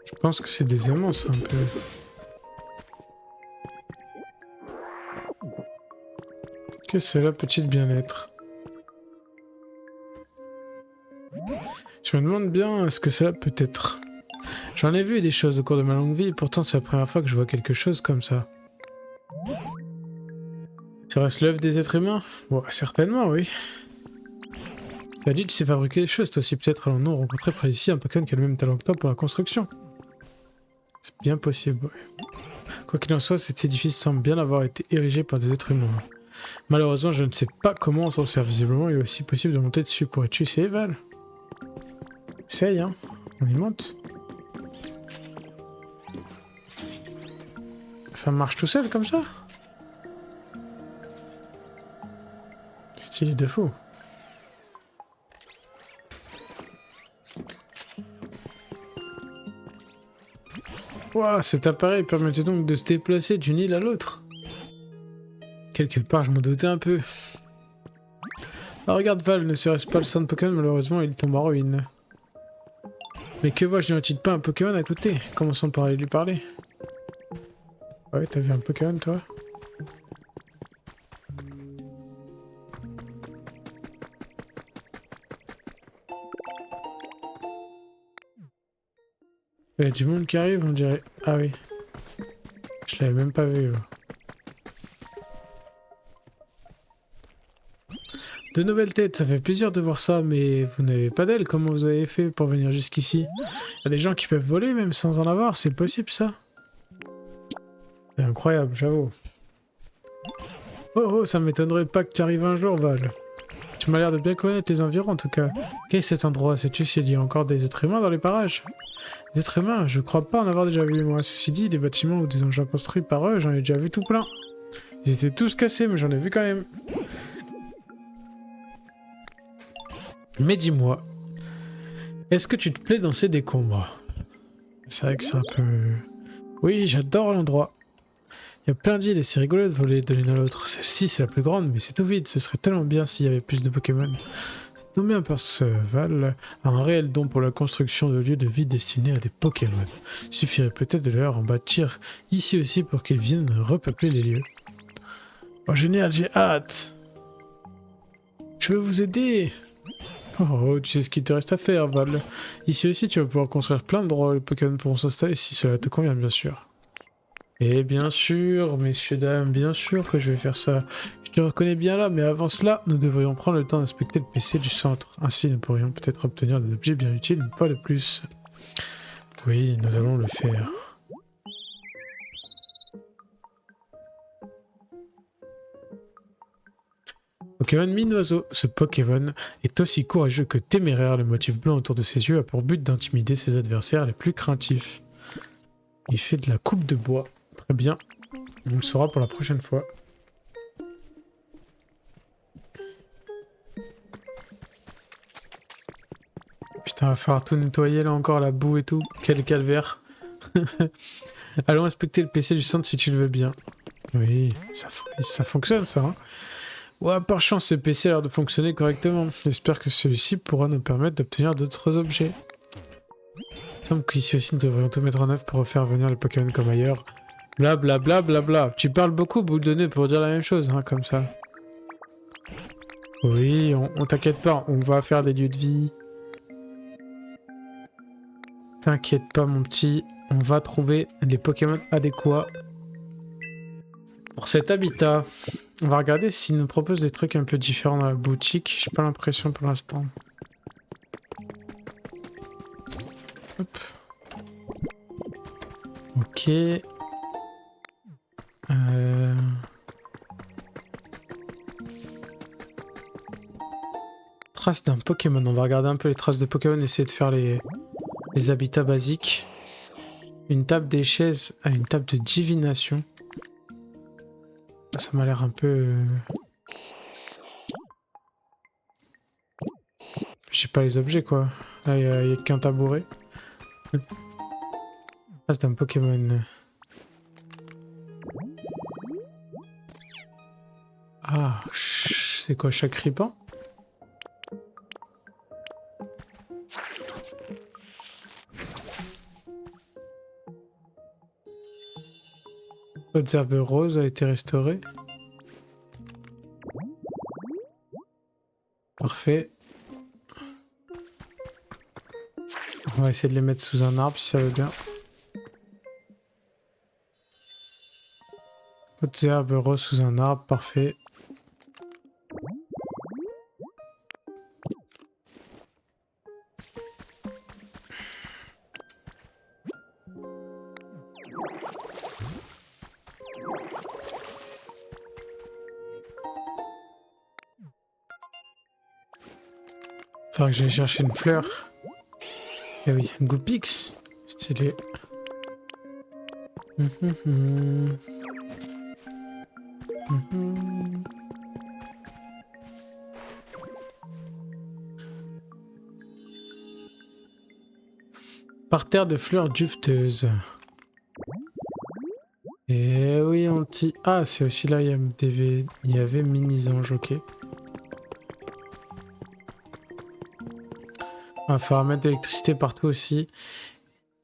Je pense que c'est des aimants, ça, un peu. Que cela peut-il bien être? Je me demande bien ce que cela peut être. J'en ai vu des choses au cours de ma longue vie, et pourtant c'est la première fois que je vois quelque chose comme ça. Serait-ce l'œuvre des êtres humains? Ouais, certainement, oui. Tu as dit que tu sais fabriquer des choses, toi aussi peut-être allons-nous rencontrer près d'ici un Pokémon qui a le même talent que toi pour la construction. C'est bien possible, ouais. Quoi qu'il en soit, cet édifice semble bien avoir été érigé par des êtres humains. Malheureusement, je ne sais pas comment on s'en sert. Visiblement, il est aussi possible de monter dessus. Pourrais-tu essayer, Val? Essaye, hein. On y monte. Ça marche tout seul, comme ça? Stylé de fou. Ouah, cet appareil permettait donc de se déplacer d'une île à l'autre. Quelque part, je m'en doutais un peu. Ah, regarde Val, ne serait-ce pas le centre Pokémon, malheureusement, il tombe en ruine. Mais que vois-je, n'y a-t-il pas un Pokémon à côté? Commençons par aller lui parler. Ouais, t'as vu un Pokémon, toi? Il y a du monde qui arrive, on dirait. Ah oui. Je l'avais même pas vu. De nouvelles têtes, ça fait plaisir de voir ça, mais vous n'avez pas d'ailes. Comment vous avez fait pour venir jusqu'ici? Il y a des gens qui peuvent voler même sans en avoir, c'est possible ça? C'est incroyable, j'avoue. Oh oh, ça m'étonnerait pas que tu arrives un jour, Val. Tu m'as l'air de bien connaître les environs en tout cas. Quel est cet endroit? Sais-tu s'il y a encore des êtres humains dans les parages? Des êtres humains? Je crois pas en avoir déjà vu moi. Ceci dit, des bâtiments ou des engins construits par eux, j'en ai déjà vu tout plein. Ils étaient tous cassés, mais j'en ai vu quand même. Mais dis-moi, est-ce que tu te plais dans ces décombres? C'est vrai que c'est un peu... Oui, j'adore l'endroit. Il y a plein d'îles et c'est rigolo de voler de l'une à l'autre. Celle-ci, c'est la plus grande, mais c'est tout vide. Ce serait tellement bien s'il y avait plus de Pokémon. C'est nommé un Perceval a un réel don pour la construction de lieux de vie destinés à des Pokémon. Il suffirait peut-être de leur en bâtir ici aussi pour qu'ils viennent repeupler les lieux. Oh génial, j'ai hâte. Je veux vous aider. Oh, tu sais ce qu'il te reste à faire, Val. Ici aussi, tu vas pouvoir construire plein d'endroits où les Pokémon pourront s'installer si cela te convient, bien sûr. Et bien sûr, messieurs, dames, bien sûr que je vais faire ça. Je te reconnais bien là, mais avant cela, nous devrions prendre le temps d'inspecter le PC du centre. Ainsi, nous pourrions peut-être obtenir des objets bien utiles une fois de plus. Oui, nous allons le faire. Pokémon Mine-Oiseau. Ce Pokémon est aussi courageux que téméraire. Le motif blanc autour de ses yeux a pour but d'intimider ses adversaires les plus craintifs. Il fait de la coupe de bois. Très bien. On le saura pour la prochaine fois. Putain, va falloir tout nettoyer là encore, la boue et tout. Quel calvaire. Allons inspecter le PC du centre si tu le veux bien. Oui, ça fonctionne ça. Hein. Ouais, par chance, ce PC a l'air de fonctionner correctement. J'espère que celui-ci pourra nous permettre d'obtenir d'autres objets. Il semble qu'ici aussi nous devrions tout mettre en œuvre pour refaire venir les Pokémon comme ailleurs. Bla bla bla bla bla. Tu parles beaucoup, boule de nez, pour dire la même chose, hein, comme ça. Oui, on t'inquiète pas, on va faire des lieux de vie. T'inquiète pas, mon petit, on va trouver les Pokémon adéquats pour cet habitat. On va regarder s'ils nous proposent des trucs un peu différents dans la boutique. J'ai pas l'impression pour l'instant. Hop. Ok. Traces d'un Pokémon. On va regarder un peu les traces de Pokémon, essayer de faire les habitats basiques. Une table des chaises à une table de divination. Ça m'a l'air un peu... J'ai pas les objets quoi. Là il y a qu'un tabouret. Trace d'un Pokémon. Ah, c'est quoi chaque riban? Votre herbe rose a été restaurée. Parfait. On va essayer de les mettre sous un arbre si ça va bien. Votre herbe rose sous un arbre, parfait. Faudra que j'aille chercher une fleur. Eh oui, Goopix. Stylé. Parterre de fleurs duveteuses. Et oui, on petit. Ah, c'est aussi là, il y avait Mini-Ange, ok. Il va falloir mettre de l'électricité partout aussi.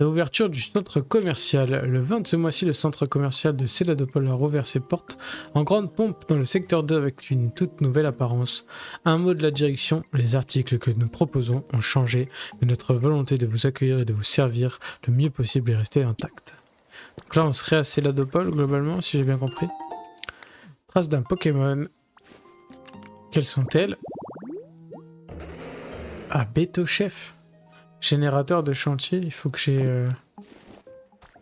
L'ouverture du centre commercial. Le 20 de ce mois-ci, le centre commercial de Céladopol a rouvert ses portes en grande pompe dans le secteur 2 avec une toute nouvelle apparence. Un mot de la direction, les articles que nous proposons ont changé, mais notre volonté de vous accueillir et de vous servir le mieux possible est restée intacte. Donc là, on serait à Céladopol globalement, si j'ai bien compris. Trace d'un Pokémon. Quelles sont-elles? Ah, Beto Chef. Générateur de chantier, il faut que j'ai...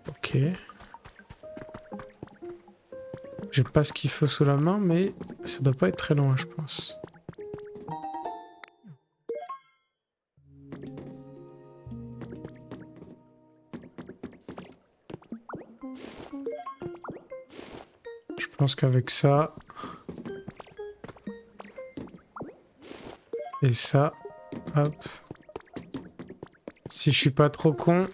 Ok. J'ai pas ce qu'il faut sous la main, mais ça doit pas être très loin, je pense. Je pense qu'avec ça... Et ça... Hop. Si je suis pas trop con...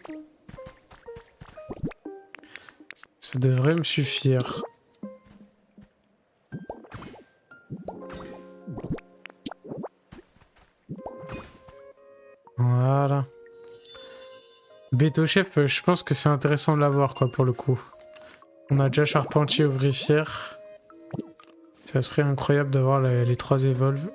Ça devrait me suffire. Voilà. Béto chef, je pense que c'est intéressant de l'avoir, quoi, pour le coup. On a déjà charpentier, ouvrière. Ça serait incroyable d'avoir les 3 evolves.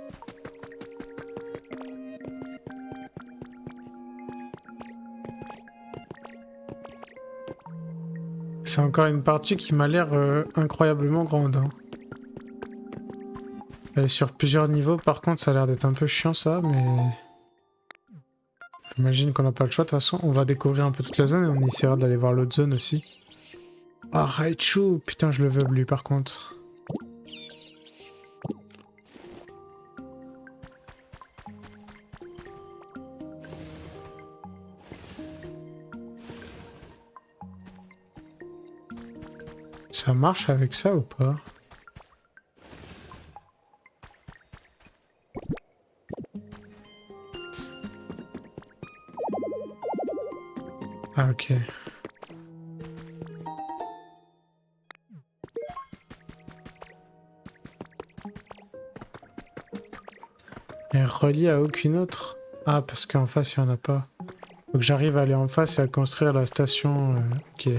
C'est encore une partie qui m'a l'air incroyablement grande. Hein. Elle est sur plusieurs niveaux, par contre ça a l'air d'être un peu chiant ça, mais... J'imagine qu'on n'a pas le choix, de toute façon on va découvrir un peu toute la zone et on essaiera d'aller voir l'autre zone aussi. Ah, Raichu, putain je le veux lui par contre. Ça marche avec ça ou pas? Ah ok. Elle est reliée à aucune autre? Ah parce qu'en face il n'y en a pas. Faut que j'arrive à aller en face et à construire la station. Ok.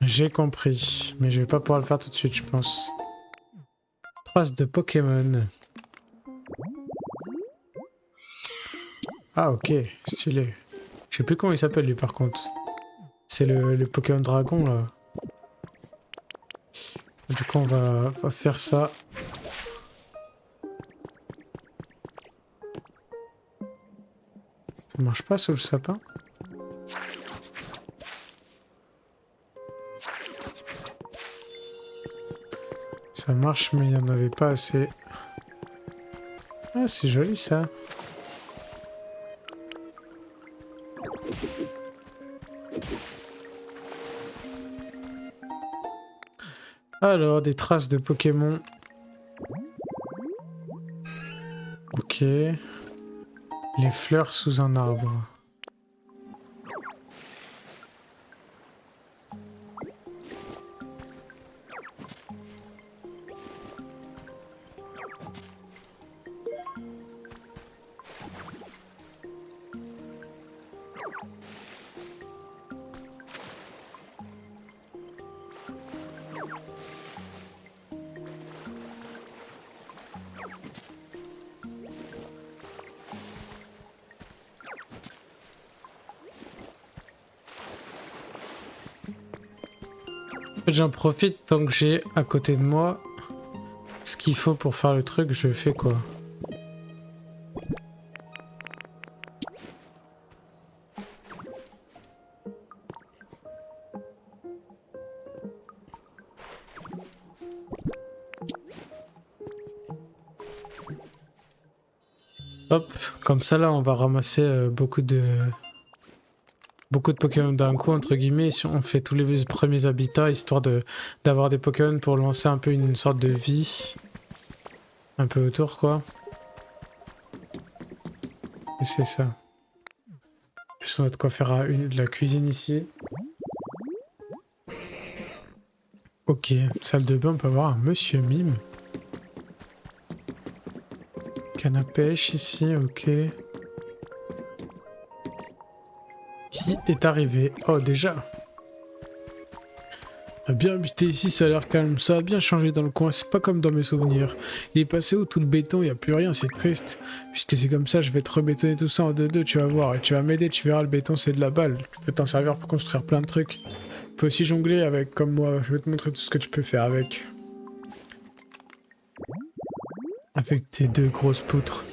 J'ai compris. Mais je vais pas pouvoir le faire tout de suite je pense. Trace de Pokémon. Ah ok, stylé. Je sais plus comment il s'appelle lui par contre. C'est le Pokémon Dragon là. Du coup on va faire ça. Ça marche pas sous le sapin? Ça marche mais il n'y en avait pas assez. Ah c'est joli ça. Alors, des traces de Pokémon. Ok. Les fleurs sous un arbre. En fait, j'en profite tant que j'ai à côté de moi ce qu'il faut pour faire le truc, je fais quoi? Hop, comme ça là on va ramasser beaucoup de Pokémon d'un coup entre guillemets si on fait tous les premiers habitats histoire d'avoir des Pokémon pour lancer un peu une sorte de vie un peu autour quoi. Et c'est ça. En plus on a de quoi faire de la cuisine ici. Ok, salle de bain, on peut avoir un monsieur mime. Canne à pêche ici, ok. Qui est arrivé? Oh déjà. A bien habité ici, ça a l'air calme, ça a bien changé dans le coin, c'est pas comme dans mes souvenirs. Il est passé où tout le béton, il a plus rien, c'est triste. Puisque c'est comme ça, je vais te rebétonner tout ça en 2-2, tu vas voir, et tu vas m'aider, tu verras, le béton c'est de la balle. Tu peux t'en servir pour construire plein de trucs. Tu peux aussi jongler avec, comme moi, je vais te montrer tout ce que tu peux faire avec. Avec tes 2 grosses poutres.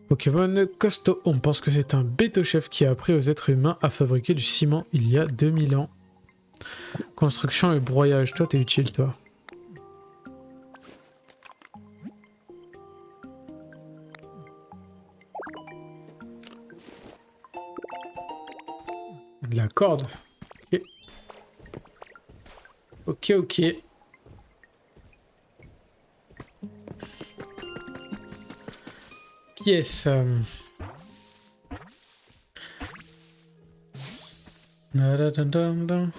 Pokémon costaud, on pense que c'est un béto-chef qui a appris aux êtres humains à fabriquer du ciment il y a 2000 ans. Construction et broyage, toi t'es utile toi. De la corde. Ok. Ok, ok. Yes. Dadadadam.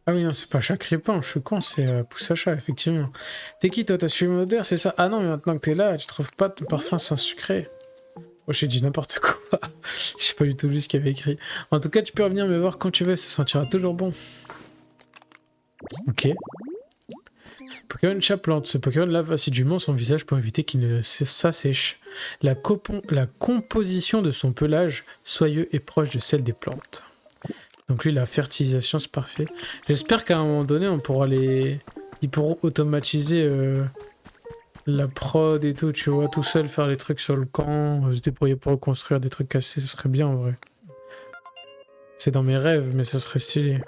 Ah oui, non, c'est pas chat crépin, je suis con, c'est pousse à chat, effectivement. T'es qui, toi? T'as suivi mon odeur, c'est ça? Ah non, mais maintenant que t'es là, tu trouves pas ton parfum sans sucré? Oh, j'ai dit n'importe quoi. Je sais pas du tout lu ce qu'il y avait écrit. En tout cas, tu peux revenir me voir quand tu veux, ça sentira toujours bon. Ok. Pokémon chat plante. Ce Pokémon lave assidûment son visage pour éviter qu'il ne s'assèche. La composition de son pelage soyeux est proche de celle des plantes. Donc lui, la fertilisation, c'est parfait. J'espère qu'à un moment donné, on pourra les... Ils pourront automatiser la prod et tout, tu vois, tout seul faire les trucs sur le camp, se débrouiller pour reconstruire des trucs cassés, ce serait bien en vrai. C'est dans mes rêves, mais ça serait stylé.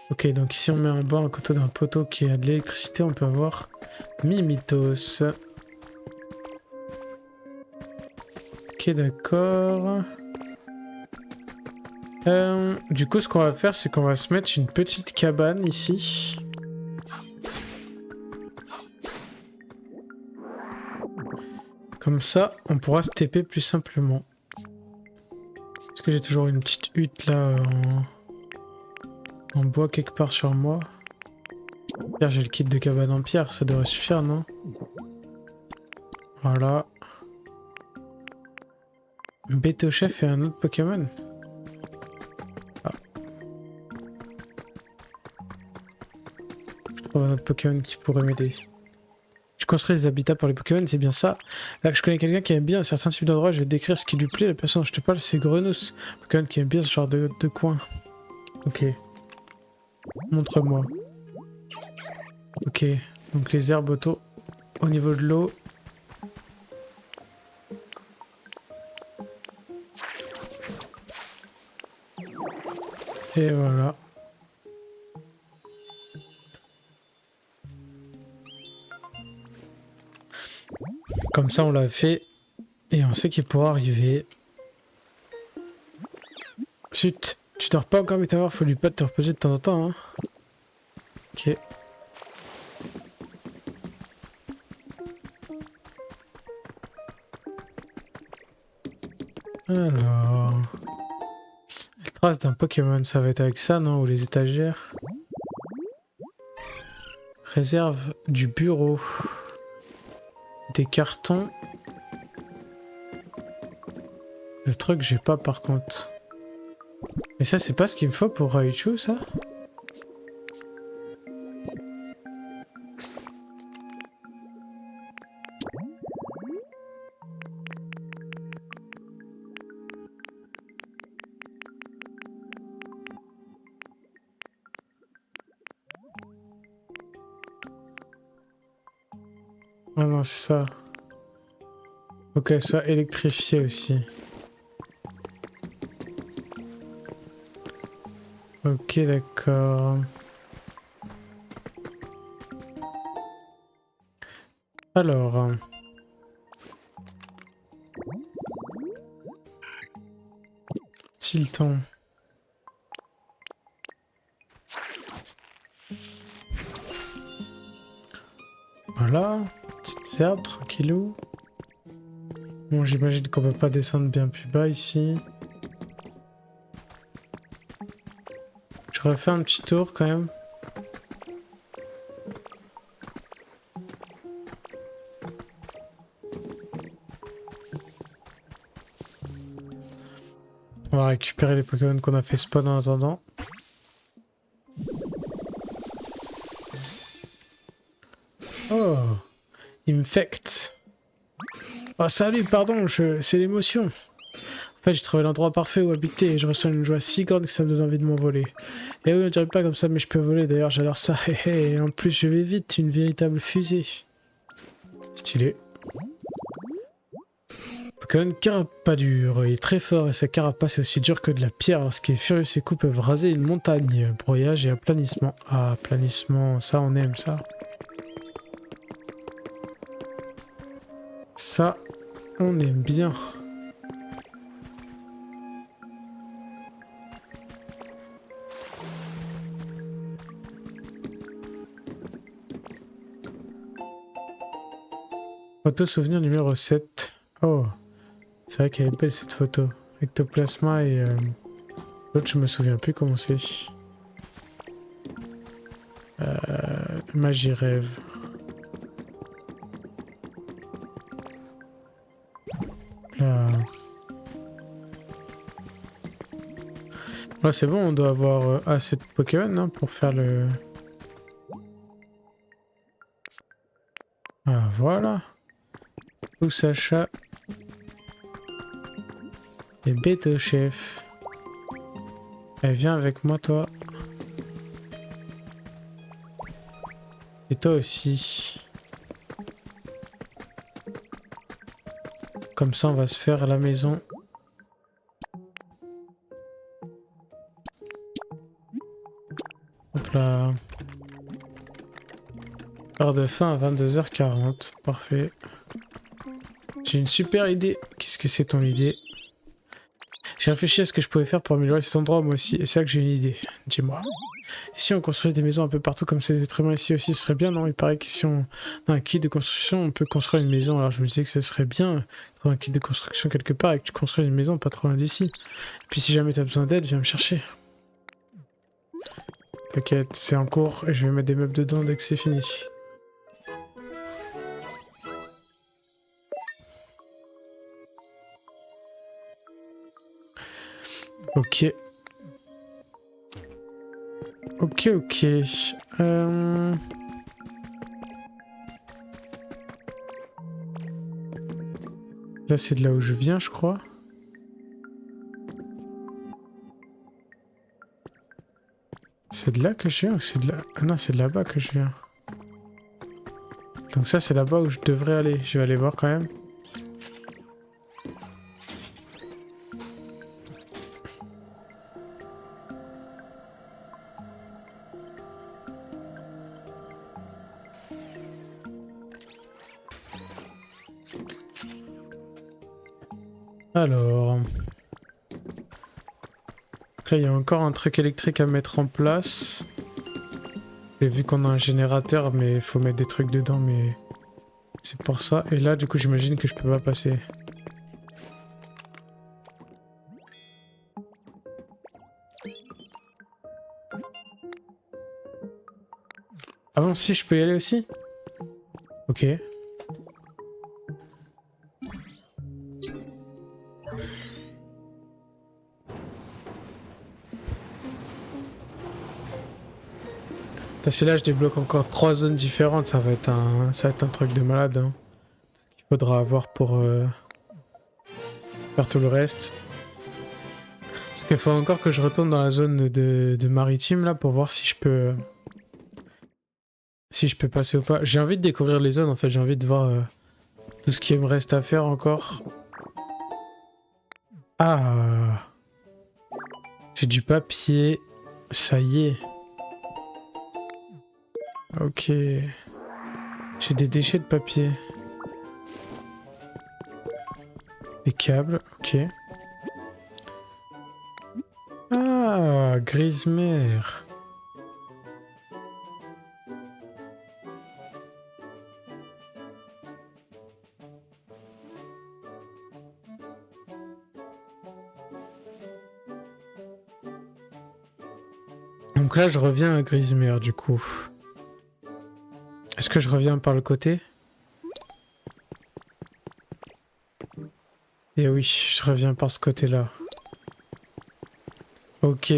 Ok, donc ici on met un banc à côté d'un poteau qui a de l'électricité, on peut avoir Mimitos. Ok, d'accord. Du coup, ce qu'on va faire, c'est qu'on va se mettre une petite cabane ici. Comme ça, on pourra se TP plus simplement. Est-ce que j'ai toujours une petite hutte là en bois quelque part sur moi? Pierre, j'ai le kit de cabane en pierre, ça devrait suffire, non? Voilà. Béto chef et un autre Pokémon. Ah. Je trouve un autre Pokémon qui pourrait m'aider. Je construis des habitats pour les Pokémon, c'est bien ça. Là, je connais quelqu'un qui aime bien un certain type d'endroit, je vais te décrire ce qui lui plaît. La personne dont je te parle, c'est Grenousse. Pokémon qui aime bien ce genre de coin. Ok. Montre-moi. Ok. Donc les herbes au niveau de l'eau. Et voilà. Comme ça, on l'a fait. Et on sait qu'il pourra arriver. Chut, tu dors pas encore, mais faut lui pas te reposer de temps en temps. Hein. Ok. Alors... Les traces d'un Pokémon, ça va être avec ça, non? Ou les étagères? Réserve du bureau. Des cartons. Le truc, j'ai pas par contre. Mais ça, c'est pas ce qu'il me faut pour Raichu, ça? Ah non, c'est ça. Faut qu'elle soit électrifiée aussi. Ok, d'accord. Alors... Tilton. Voilà. Petites herbes, tranquillou. Bon, j'imagine qu'on peut pas descendre bien plus bas ici. Je refais un petit tour quand même. On va récupérer les Pokémon qu'on a fait spawn en attendant. Oh, Infect. Oh salut, pardon, c'est l'émotion. En fait, j'ai trouvé l'endroit parfait où habiter et je ressens une joie si grande que ça me donne envie de m'envoler. Et oui, on dirait pas comme ça, mais je peux voler. D'ailleurs, j'adore ça. Et en plus, je vais vite, une véritable fusée. Stylé. Pokémon Carapadure. Il est très fort et sa carapace est aussi dure que de la pierre. Lorsqu'il est furieux, ses coups peuvent raser une montagne. Broyage et aplanissement. Ah, aplanissement, ça on aime ça. Ça, on aime bien. Photo souvenir numéro 7. Oh, c'est vrai qu'elle est belle cette photo. Ectoplasma et l'autre, je me souviens plus comment c'est. Magie rêve. Là, là c'est bon, on doit avoir assez de Pokémon hein, pour faire le... Ah voilà. Ou Sacha. Et bête au chef. Elle vient avec moi toi. Et toi aussi. Comme ça on va se faire à la maison. Hop là. Heure de fin à 22h40. Parfait. J'ai une super idée. Qu'est-ce que c'est ton idée? J'ai réfléchi à ce que je pouvais faire pour améliorer cet endroit moi aussi. Et c'est là que j'ai une idée. Dis-moi. Et si on construisait des maisons un peu partout comme ces êtres humains ici aussi, ce serait bien, non? Il paraît que si on a un kit de construction, on peut construire une maison. Alors je me disais que ce serait bien d'avoir un kit de construction quelque part et que tu construis une maison pas trop loin d'ici. Et puis si jamais t'as besoin d'aide, viens me chercher. T'inquiète, c'est en cours et je vais mettre des meubles dedans dès que c'est fini. Ok. Ok, ok. Là, c'est de là où je viens, je crois. C'est de là que je viens ou c'est de là... Ah non, c'est de là-bas que je viens. Donc ça, c'est là-bas où je devrais aller. Je vais aller voir quand même. Alors... Là, il y a encore un truc électrique à mettre en place. J'ai vu qu'on a un générateur, mais il faut mettre des trucs dedans, mais... C'est pour ça. Et là, du coup, j'imagine que je peux pas passer. Ah bon, si, je peux y aller aussi? Ok. Si là, je débloque encore 3 zones différentes, ça va être un truc de malade. Hein. Il faudra avoir pour faire tout le reste. Parce qu'il faut encore que je retourne dans la zone de maritime là pour voir si je peux passer ou pas. J'ai envie de découvrir les zones en fait, j'ai envie de voir tout ce qui me reste à faire encore. Ah, j'ai du papier, ça y est. Ok, j'ai des déchets de papier. Des câbles, ok. Ah, Grismer. Donc là, je reviens à Grismer du coup. Est-ce que je reviens par le côté? Eh oui, je reviens par ce côté-là. Ok.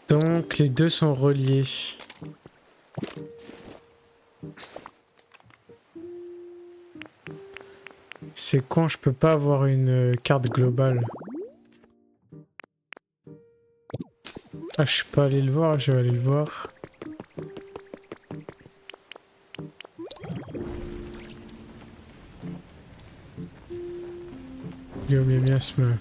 Donc les deux sont reliés. C'est con, je peux pas avoir une carte globale. Ah, je suis pas allé le voir, je vais aller le voir. Il est au miasme.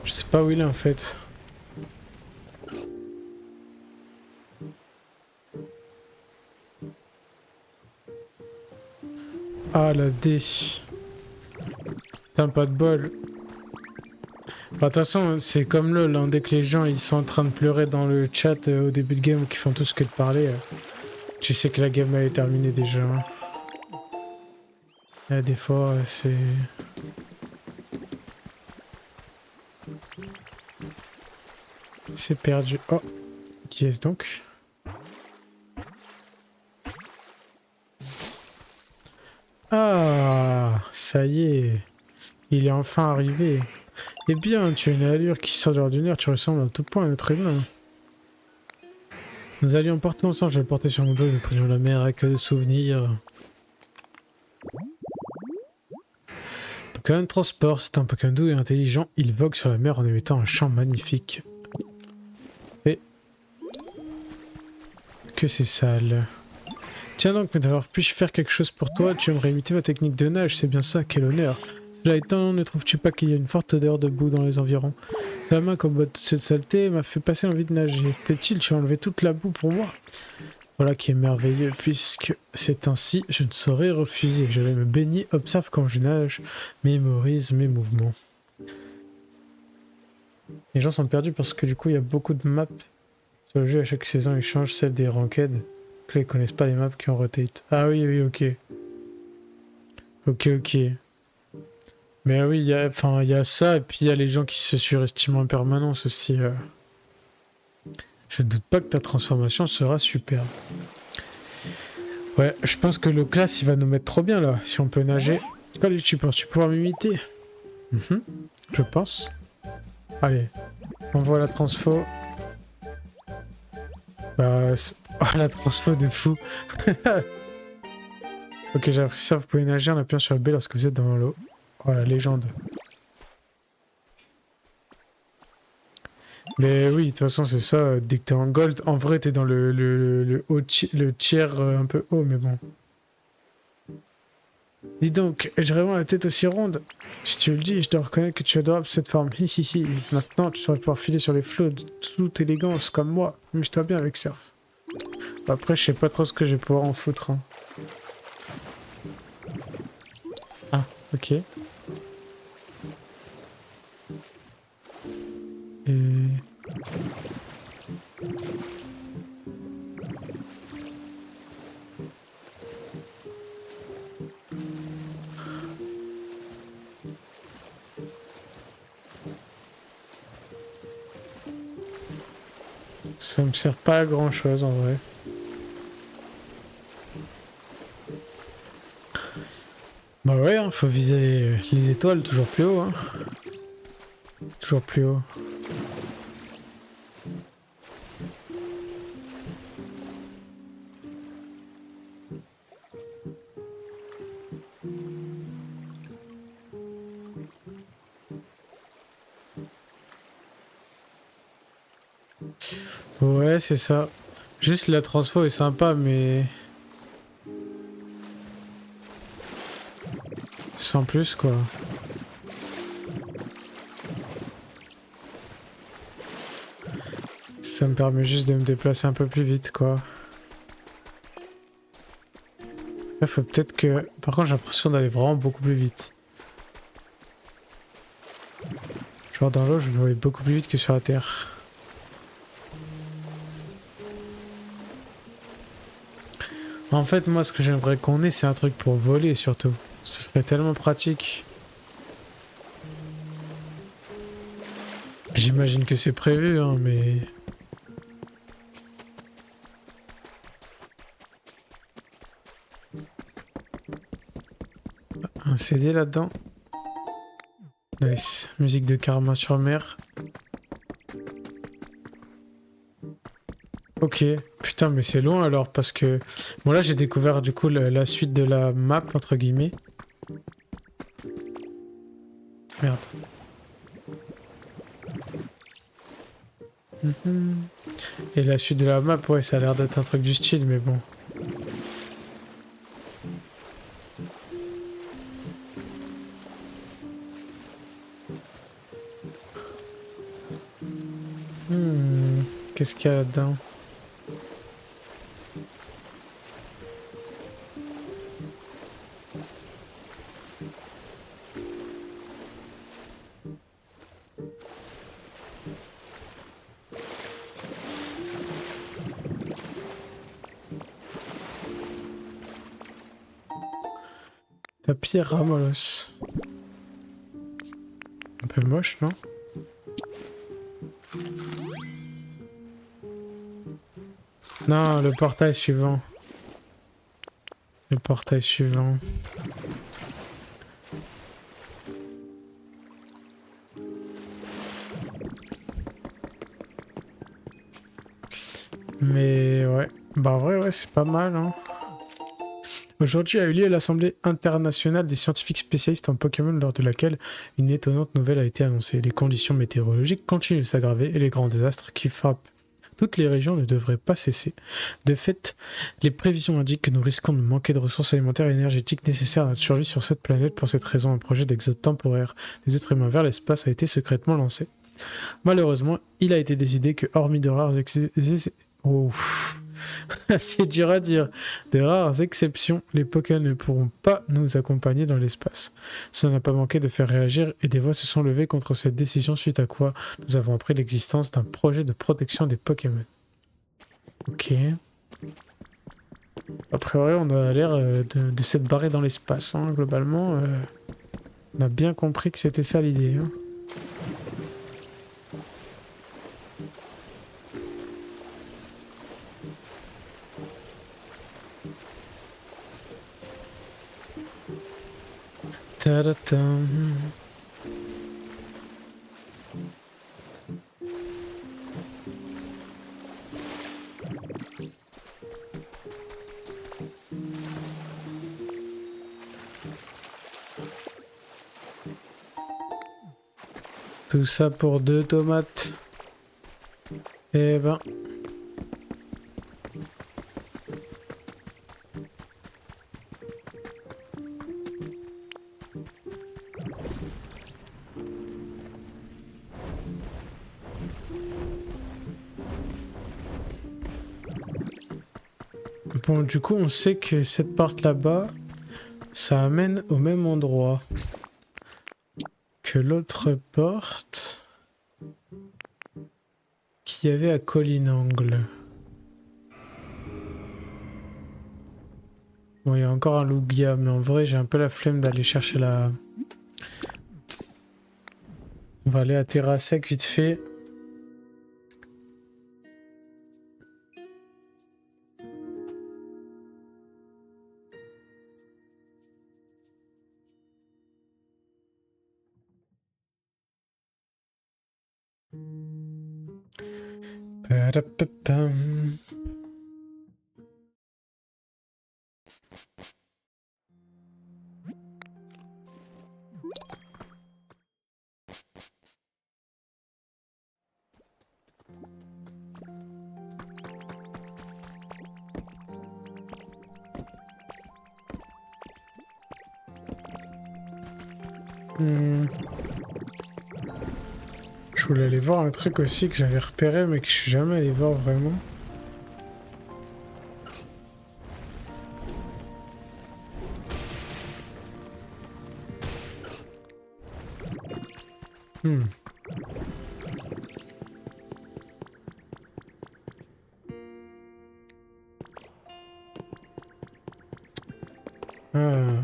Je sais pas où il est en fait. Ah la D. T'as pas de bol. Bah, de toute façon, c'est comme LoL, hein. Dès que les gens ils sont en train de pleurer dans le chat au début de game ou qu'ils font tout ce que de parler, tu sais que la game elle est terminée déjà. Hein. Et des fois, c'est... C'est perdu. Oh, qui est-ce donc? Ah, ça y est. Il est enfin arrivé. Eh bien, tu as une allure qui sort de l'ordinaire, tu ressembles à tout point à notre humain. Nous allions porter ensemble, je le portais sur mon dos et nous prenions la mer avec de souvenirs. Pokémon Transport, c'est un Pokémon doux et intelligent. Il vogue sur la mer en émettant un chant magnifique. Et... que c'est sale. Tiens donc, Métaphore, puis-je faire quelque chose pour toi? Tu aimerais imiter ma technique de nage, c'est bien ça, quel honneur. Cela étant, ne trouves-tu pas qu'il y a une forte odeur de boue dans les environs? La main combat toute cette saleté m'a fait passer envie de nager. Plaît-il, tu as enlevé toute la boue pour moi? Voilà qui est merveilleux, puisque c'est ainsi, je ne saurais refuser. Je vais me baigner, observe quand je nage, mémorise mes mouvements. Les gens sont perdus parce que du coup, il y a beaucoup de maps sur le jeu. À chaque saison, ils changent celle des ranked. Donc là, ils connaissent pas les maps qui ont rotate. Ah oui, oui, ok. Ok. Mais oui, il y a ça, et puis il y a les gens qui se surestiment en permanence aussi. Je ne doute pas que ta transformation sera superbe. Ouais, je pense que le class, il va nous mettre trop bien, là, si on peut nager. Qu'est-ce que tu penses? Tu pourras m'imiter? Je pense. Allez, on voit la transfo. Bah, oh, la transfo de fou. Ok, j'ai appris ça, vous pouvez nager en appuyant sur le B lorsque vous êtes dans l'eau. Oh, la légende. Mais oui, de toute façon, c'est ça. Dès que t'es en gold, en vrai, t'es dans le tiers un peu haut, mais bon. Dis donc, j'ai vraiment la tête aussi ronde. Si tu le dis, je dois reconnaître que tu es adorable cette forme. Hihihi. Maintenant, tu sauras pouvoir filer sur les flots de toute élégance, comme moi. Amuse-toi bien avec Surf. Après, je sais pas trop ce que je vais pouvoir en foutre. Hein. Ah, ok. Et... ça me sert pas à grand chose en vrai. Bah ouais, hein, faut viser les étoiles toujours plus haut. Hein. Toujours plus haut. Ouais, c'est ça. Juste la transfo est sympa, mais... sans plus, quoi. Ça me permet juste de me déplacer un peu plus vite, quoi. Là, faut peut-être que... Par contre, j'ai l'impression d'aller vraiment beaucoup plus vite. Genre dans l'eau, je vais aller beaucoup plus vite que sur la terre. En fait, moi, ce que j'aimerais qu'on ait, c'est un truc pour voler, surtout. Ce serait tellement pratique. J'imagine que c'est prévu, hein, mais... Un CD là-dedans. Nice. Musique de Karma sur mer. Ok. Putain, mais c'est loin alors, parce que... Bon, là, j'ai découvert, du coup, la suite de la map, entre guillemets. Merde. Et la suite de la map, ouais, ça a l'air d'être un truc du style, mais bon. Qu'est-ce qu'il y a là-dedans? Tapis Ramolos. Un peu moche, non? Non, le portail suivant. Le portail suivant. Mais ouais. Bah en vrai, ouais, c'est pas mal, hein. Aujourd'hui a eu lieu l'Assemblée internationale des scientifiques spécialistes en Pokémon lors de laquelle une étonnante nouvelle a été annoncée. Les conditions météorologiques continuent de s'aggraver et les grands désastres qui frappent toutes les régions ne devraient pas cesser. De fait, les prévisions indiquent que nous risquons de manquer de ressources alimentaires et énergétiques nécessaires à notre survie sur cette planète. Pour cette raison, un projet d'exode temporaire des êtres humains vers l'espace a été secrètement lancé. Malheureusement, il a été décidé que, hormis de rares c'est dur à dire. De rares exceptions, les Pokémon ne pourront pas nous accompagner dans l'espace. Ça n'a pas manqué de faire réagir et des voix se sont levées contre cette décision, suite à quoi nous avons appris l'existence d'un projet de protection des Pokémon. Ok. A priori, on a l'air de s'être barré dans l'espace. Hein. Globalement, on a bien compris que c'était ça l'idée. Hein. Ta-da-tam. Tout ça pour 2 tomates. Eh ben... Bon, du coup, on sait que cette porte là-bas, ça amène au même endroit que l'autre porte qu'il y avait à Collinangle. Bon, il y a encore un Lugia, mais en vrai, j'ai un peu la flemme d'aller chercher la... On va aller à Terrasec vite fait. Padapapam. Je voulais aller voir un truc aussi que j'avais repéré mais que je suis jamais allé voir vraiment. Ah.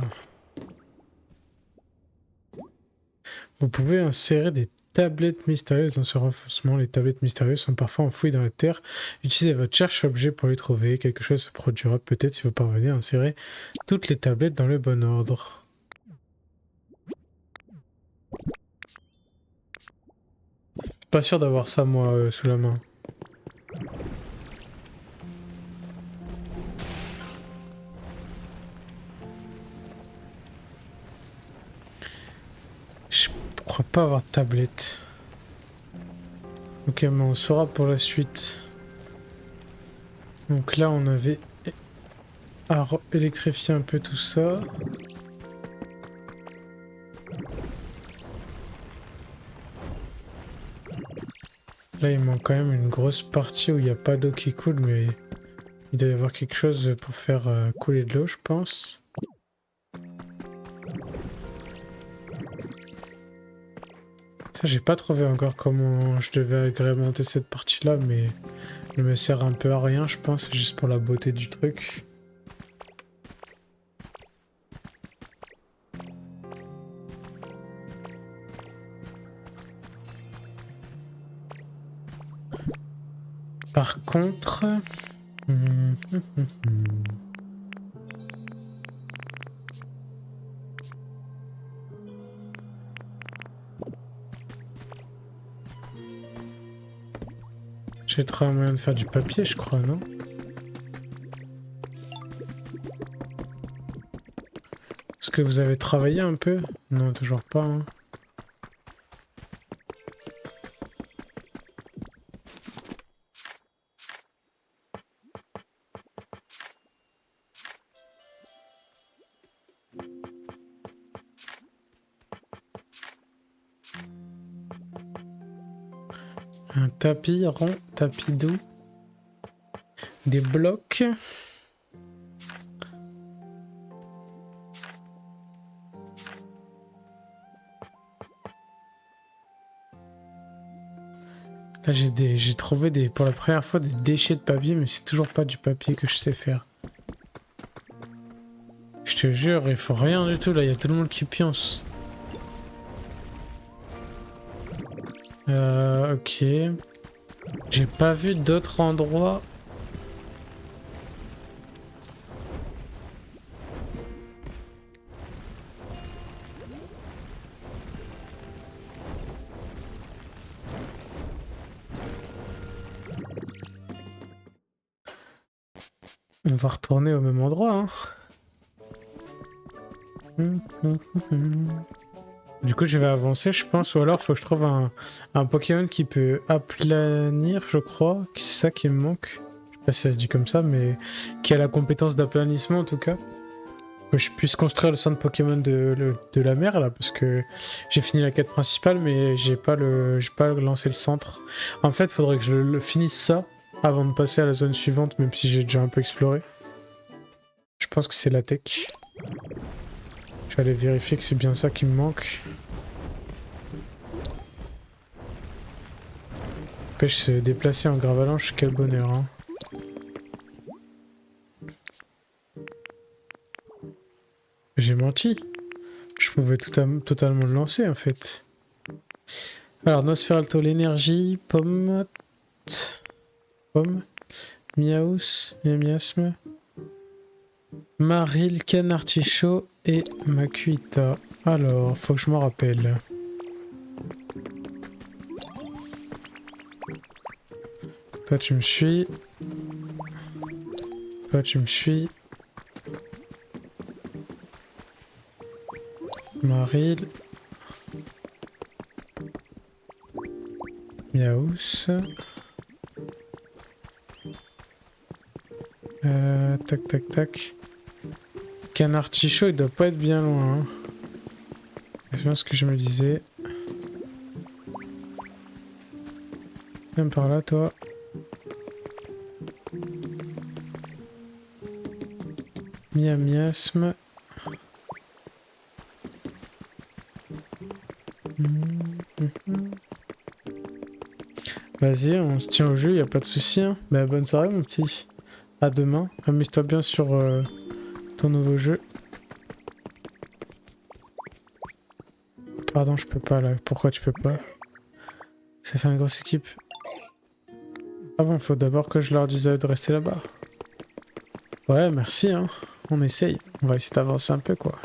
Vous pouvez insérer des tablettes mystérieuses dans ce renforcement. Les tablettes mystérieuses sont parfois enfouies dans la terre. Utilisez votre cherche-objet pour les trouver. Quelque chose se produira peut-être si vous parvenez à insérer toutes les tablettes dans le bon ordre. Pas sûr d'avoir ça moi sous la main. Je crois pas avoir de tablette. Ok, mais on saura pour la suite. Donc là, on avait à électrifier un peu tout ça. Là, il manque quand même une grosse partie où il n'y a pas d'eau qui coule, mais il doit y avoir quelque chose pour faire couler de l'eau, je pense. Ça, j'ai pas trouvé encore comment je devais agrémenter cette partie-là, mais elle me sert un peu à rien, je pense, juste pour la beauté du truc. Par contre... J'ai trouvé un moyen de faire du papier, je crois, non? Est-ce que vous avez travaillé un peu? Non, toujours pas. Hein. Un tapis rond, tapis doux. Des blocs. Là j'ai trouvé pour la première fois des déchets de papier, mais c'est toujours pas du papier que je sais faire. Je te jure, il faut rien du tout là, il y a tout le monde qui pionce. Ok. J'ai pas vu d'autres endroits. On va retourner au même endroit. Hein. Du coup, je vais avancer, je pense, ou alors faut que je trouve un Pokémon qui peut aplanir, je crois. C'est ça qui me manque. Je sais pas si ça se dit comme ça, mais qui a la compétence d'aplanissement en tout cas. Que je puisse construire le centre Pokémon de la mer là, parce que j'ai fini la quête principale, mais j'ai pas lancé le centre. En fait, faudrait que je le finisse ça avant de passer à la zone suivante, même si j'ai déjà un peu exploré. Je pense que c'est la tech. Je vais aller vérifier que c'est bien ça qui me manque. Pêche se déplacer en gravalanche, quel bonheur. Hein. J'ai menti. Je pouvais totalement le lancer en fait. Alors, Nosferalto, l'énergie, pomme, miaus, miasme, Maril, canartichaut et Makuita. Alors, faut que je m'en rappelle. Toi, tu me suis. Toi, tu me suis. Maril. Miaus. Tac, tac, tac. Canartichaut, il doit pas être bien loin. Hein. C'est bien ce que je me disais. Viens par là, toi. Miasme. Vas-y, on se tient au jeu, y a pas de souci. Hein. Bah, bonne soirée, mon petit. À demain. Amuse-toi bien sur ton nouveau jeu. Pardon, je peux pas là. Pourquoi tu peux pas? Ça fait une grosse équipe. Ah bon, faut d'abord que je leur dise de rester là-bas. Ouais, merci, hein. On essaye. On va essayer d'avancer un peu, quoi.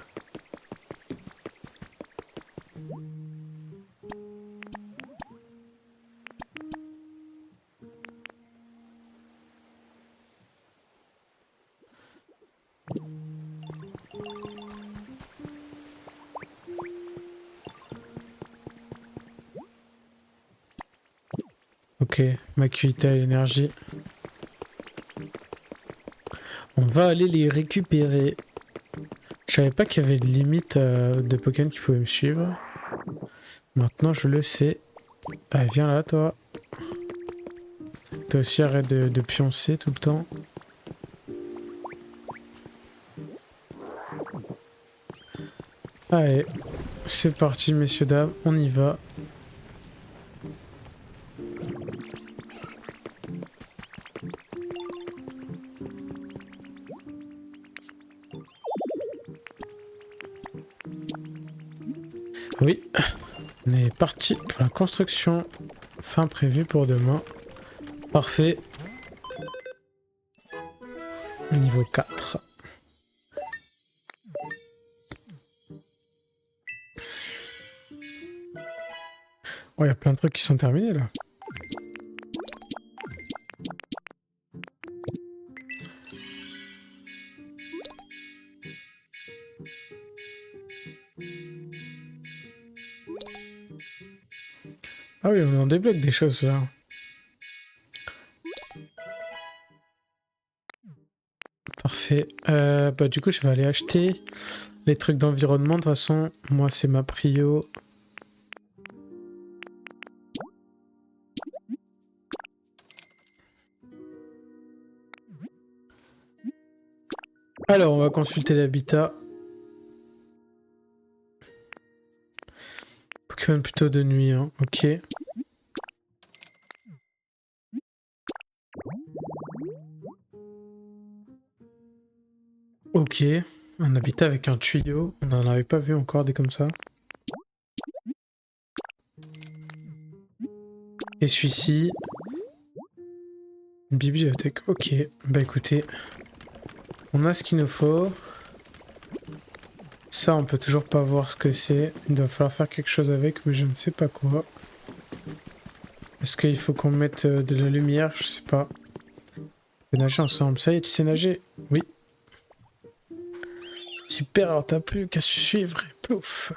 Ok, Makuita et l'énergie. On va aller les récupérer. Je savais pas qu'il y avait une limite de Pokémon qui pouvaient me suivre. Maintenant je le sais. Allez, viens là toi. Toi aussi arrête de pioncer tout le temps. Allez, c'est parti messieurs dames, on y va. Oui, on est parti pour la construction. Fin prévue pour demain. Parfait. Niveau 4. Oh, il y a plein de trucs qui sont terminés là. Ah oui, on en débloque des choses là. Parfait. Bah du coup, je vais aller acheter les trucs d'environnement. De toute façon, moi, c'est ma prio. Alors, on va consulter l'habitat. Pokémon plutôt de nuit, hein. Ok. Ok. Un habitat avec un tuyau. On n'en avait pas vu encore des comme ça. Et celui-ci. Une bibliothèque. Ok. Bah écoutez. On a ce qu'il nous faut. Ça, on peut toujours pas voir ce que c'est. Il doit falloir faire quelque chose avec, mais je ne sais pas quoi. Est-ce qu'il faut qu'on mette de la lumière? Je sais pas. On peut nager ensemble. Ça y est, tu sais nager? Oui. Super, alors t'as plus qu'à suivre et plouf.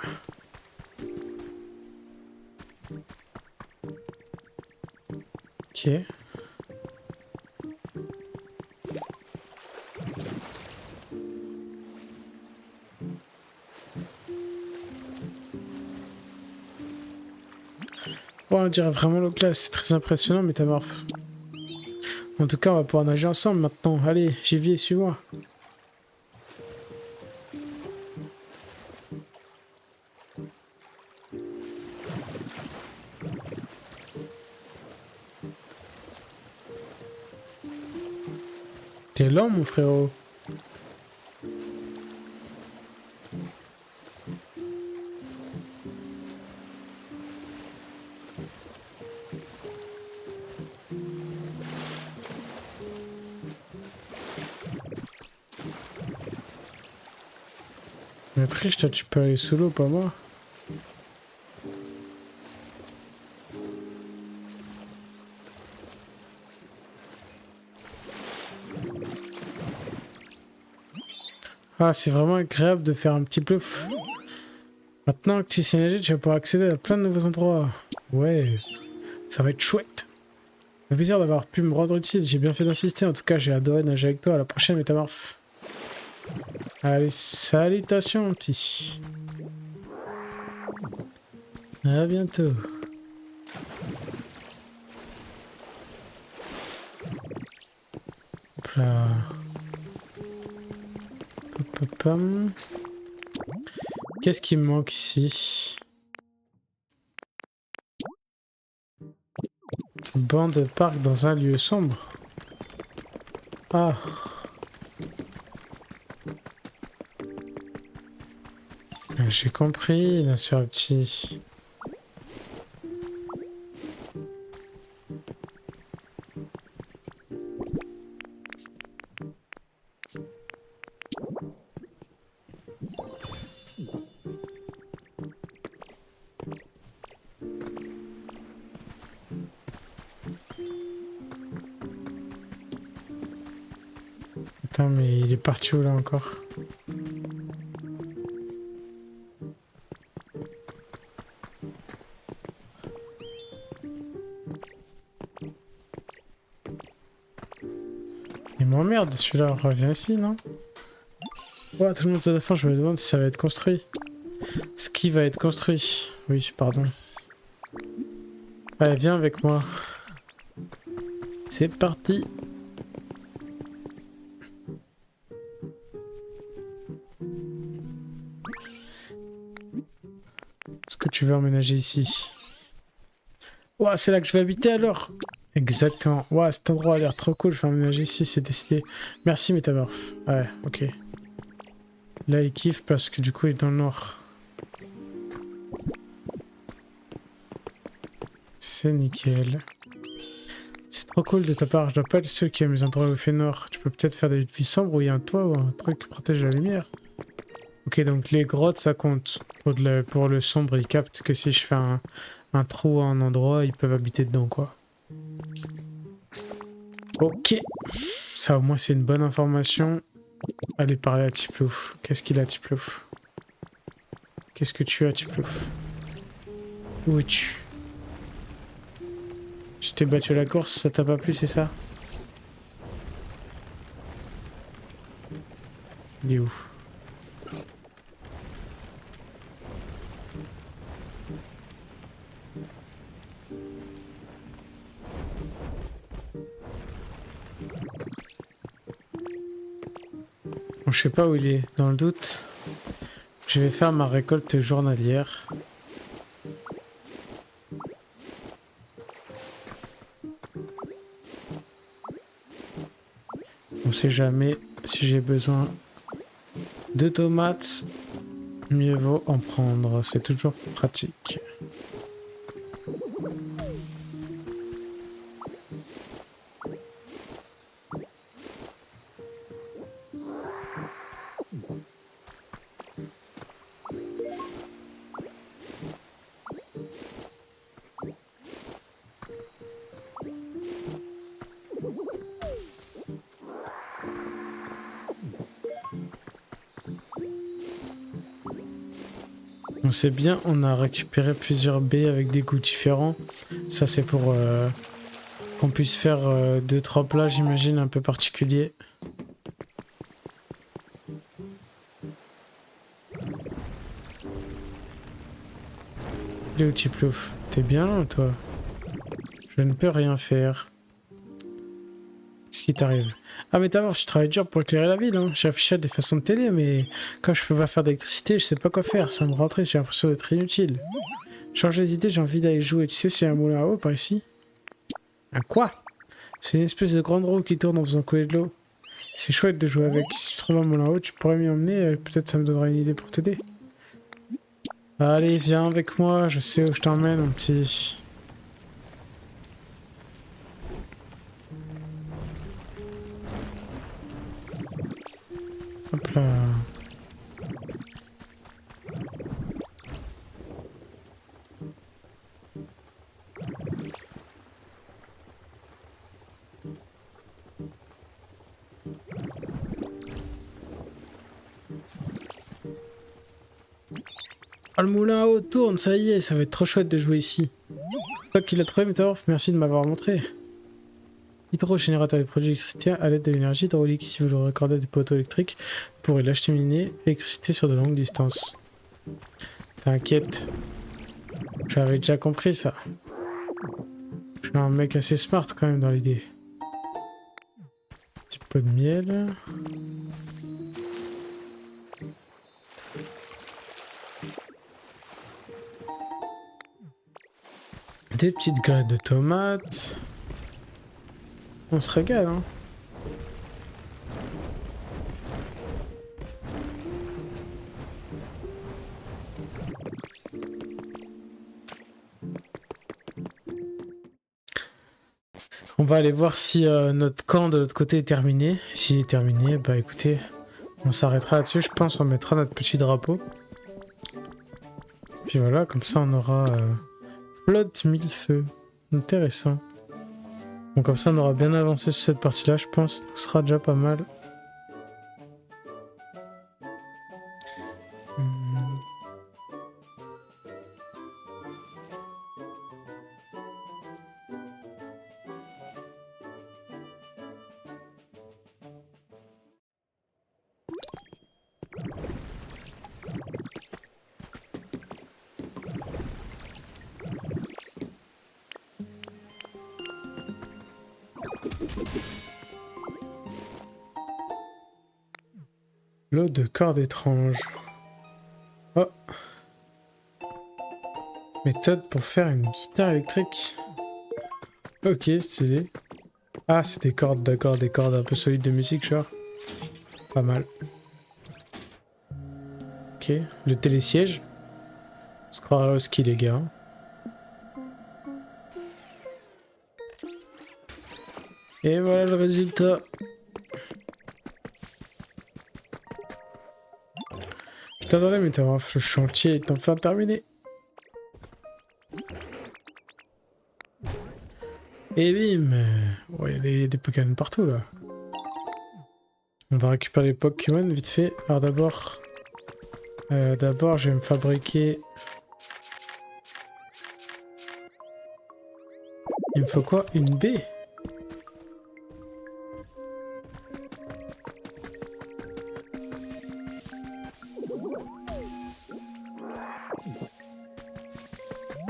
Ok. Ouais, on dirait vraiment l'eau glace, c'est très impressionnant, Métamorphe. En tout cas, on va pouvoir nager ensemble maintenant. Allez, Givier, suis-moi. T'es lent, mon frérot. Mais triche, toi, tu peux aller sous l'eau, pas moi. Ah, c'est vraiment agréable de faire un petit bluff. Maintenant que tu sais nager, tu vas pouvoir accéder à plein de nouveaux endroits. Ouais, ça va être chouette. Ça fait plaisir d'avoir pu me rendre utile. J'ai bien fait d'insister. En tout cas, j'ai adoré nager avec toi. À la prochaine, Métamorphe. Allez, salutations, mon petit. À bientôt. Hop là. Qu'est-ce qui me manque ici? Banc de parc dans un lieu sombre. Ah. J'ai compris, là sur le petit. Attends, mais il est parti où là encore? Il m'emmerde celui-là, reviens ici, non? Ouais, tout le monde à la fin, je me demande si ça va être construit. Ce qui va être construit. Oui, pardon. Allez, viens avec moi. C'est parti. Est-ce que tu veux emménager ici? Ouah, c'est là que je vais habiter alors. Exactement. Ouah, cet endroit a l'air trop cool. Je vais emménager ici, c'est décidé. Merci, Métamorphe. Ouais, ok. Là, il kiffe parce que du coup, il est dans le nord. C'est nickel. C'est Trop cool de ta part, je dois pas être seul qui aime les endroits où il fait noir. Tu peux peut-être faire des nuits sombres où il y a un toit ou un truc qui protège la lumière. Ok, donc les grottes ça compte. Pour le sombre, ils captent que si je fais un trou à un endroit, ils peuvent habiter dedans quoi. Ok, ça au moins c'est une bonne information. Allez parler à Tiplouf. Qu'est-ce qu'il a Tiplouf? Qu'est-ce que tu as Tiplouf? Où es-tu? Je t'ai battu à la course, ça t'a pas plu, c'est ça? Il est où? Bon, je sais pas où il est. Dans le doute, je vais faire ma récolte journalière. On sait jamais si j'ai besoin de tomates. Mieux vaut en prendre, c'est toujours pratique. On sait bien, on a récupéré plusieurs baies avec des goûts différents. Ça c'est pour qu'on puisse faire 2-3 plats, j'imagine, un peu particuliers. Léo Tiplouf, t'es bien là, toi? Je ne peux rien faire. Qu'est-ce qui t'arrive? Ah mais d'abord, tu travailles dur pour éclairer la ville, hein. J'ai affiché des façons de t'aider, mais comme je peux pas faire d'électricité, je sais pas quoi faire. Ça me rentrer, j'ai l'impression d'être inutile. Changer d'idée, j'ai envie d'aller jouer. Tu sais s'il y a un moulin à eau par ici? Un quoi? C'est une espèce de grande roue qui tourne en faisant couler de l'eau. C'est chouette de jouer avec. Si tu trouves un moulin à eau, tu pourrais m'y emmener, peut-être ça me donnera une idée pour t'aider. Allez, viens avec moi, je sais où je t'emmène, mon petit. Hop là. Ah, le moulin à eau tourne, ça y est, ça va être trop chouette de jouer ici. Toi qui l'as trouvé, Météorf, merci de m'avoir montré. Hydrogénérateur de produits d'électricité à l'aide de l'énergie hydraulique. Si vous le raccordez à des poteaux électriques, vous pourrez l'acheminer l'électricité sur de longues distances. T'inquiète. J'avais déjà compris ça. Je suis un mec assez smart quand même dans l'idée. Petit pot de miel. Des petites graines de tomates. On se régale, hein. On va aller voir si notre camp de l'autre côté est terminé. S'il est terminé, bah écoutez, on s'arrêtera là-dessus. Je pense on mettra notre petit drapeau. Puis voilà, comme ça on aura flotte mille feux. Intéressant. Bon, comme ça on aura bien avancé sur cette partie-là, je pense. Ce sera déjà pas mal. L'eau de cordes étranges. Oh. Méthode pour faire une guitare électrique. Ok, stylé. Ah, c'est des cordes, d'accord, des cordes un peu solides de musique, genre. Pas mal. Ok, le télésiège. On se croirait au ski, les gars. Et voilà le résultat. Je t'attendais, mais t'as le chantier est enfin terminé. Et bim. Ouais, il y a des Pokémon partout là. On va récupérer les Pokémon vite fait. Alors d'abord... je vais me fabriquer... Il me faut quoi? Une baie?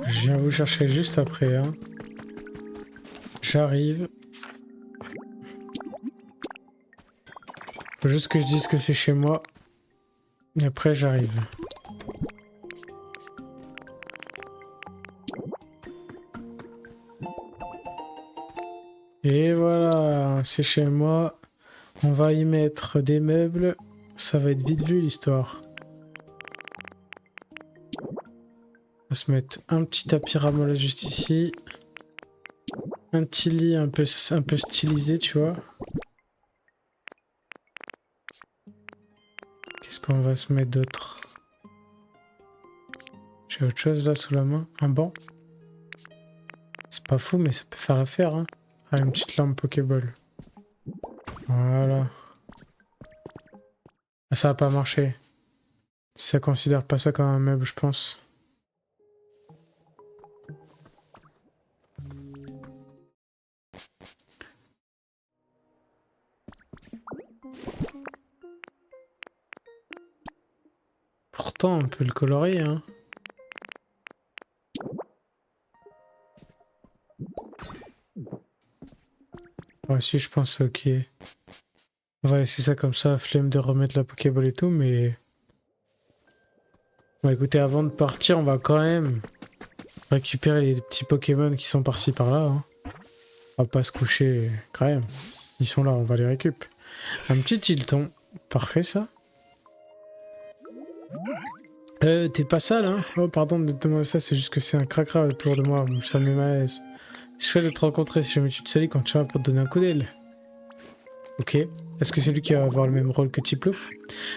Je viens vous chercher juste après, hein. J'arrive. Faut juste que je dise que c'est chez moi. Et après j'arrive. Et voilà, c'est chez moi. On va y mettre des meubles. Ça va être vite vu l'histoire. On va se mettre un petit tapis ramola juste ici. Un petit lit un peu stylisé, tu vois. Qu'est-ce qu'on va se mettre d'autre? J'ai autre chose là sous la main. Un banc. C'est pas fou, mais ça peut faire l'affaire, hein. Ah, une petite lampe Pokéball. Voilà. Ah, ça va pas marcher. Ça considère pas ça comme un meuble, je pense. Pourtant, on peut le colorier, hein. Ouais, si, je pense, ok. On va laisser ça comme ça, flemme de remettre la Pokéball et tout, mais... Bon, écoutez, avant de partir, on va quand même récupérer les petits Pokémon qui sont par-ci par-là, hein. On va pas se coucher, quand même. Ils sont là, on va les récupérer. Un petit Tilton. Parfait, ça. T'es pas sale, hein? Oh, pardon de te demander ça, c'est juste que c'est un cracra autour de moi. Ça me met mal à l'aise. Je fais de te rencontrer si jamais tu te salis quand tu vas pour te donner un coup d'aile. Ok. Est-ce que c'est lui qui va avoir le même rôle que Tiplouf?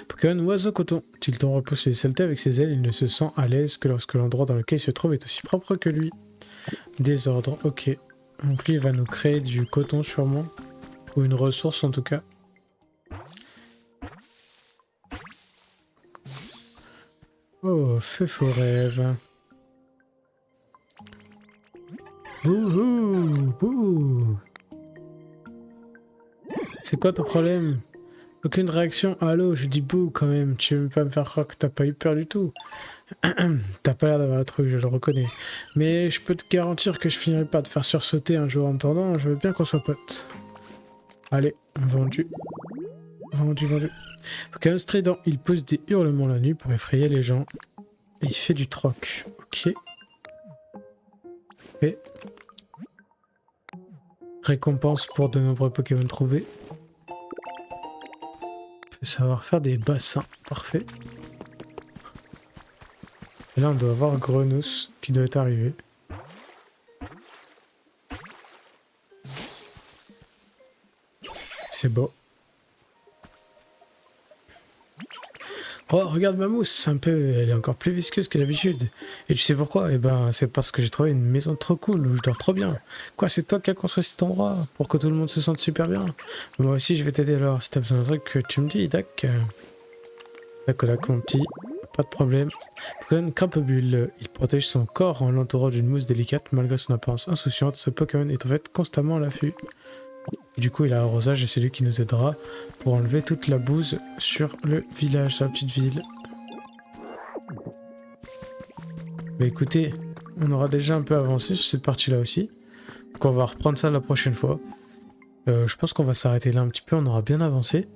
Pokémon oiseau coton. Tilton repousse les saletés avec ses ailes. Il ne se sent à l'aise que lorsque l'endroit dans lequel il se trouve est aussi propre que lui. Désordre. Ok. Donc lui, il va nous créer du coton sûrement. Ou une ressource en tout cas. Oh, feu faux rêve. Bouhou, bouh. C'est quoi ton problème? Aucune réaction. Allô, je dis bouh quand même. Tu veux pas me faire croire que t'as pas eu peur du tout? T'as pas l'air d'avoir le truc, je le reconnais. Mais je peux te garantir que je finirai pas de faire sursauter un jour en attendant. Je veux bien qu'on soit potes. Allez, vendu. Vendu, vendu. Pokémon strident. Il pousse des hurlements la nuit pour effrayer les gens. Et il fait du troc. Ok. Et récompense pour de nombreux Pokémon trouvés. Faut savoir faire des bassins. Parfait. Et là, on doit avoir Grenousse qui doit être arrivé. C'est beau. Oh, regarde ma mousse, un peu, elle est encore plus visqueuse que d'habitude. Et tu sais pourquoi? Eh ben, c'est parce que j'ai trouvé une maison trop cool où je dors trop bien. Quoi, c'est toi qui as construit cet endroit pour que tout le monde se sente super bien? Moi aussi, je vais t'aider alors. Si t'as besoin d'un truc, tu me dis, Dac. D'accord, mon petit. Pas de problème. Pokémon Crampobule. Il protège son corps en l'entourant d'une mousse délicate. Malgré son apparence insouciante, ce Pokémon est en fait constamment à l'affût. Du coup, il a arrosage et c'est lui qui nous aidera pour enlever toute la bouse sur le village, sur la petite ville. Bah écoutez, on aura déjà un peu avancé sur cette partie-là aussi. Donc on va reprendre ça la prochaine fois. Je pense qu'on va s'arrêter là un petit peu, on aura bien avancé.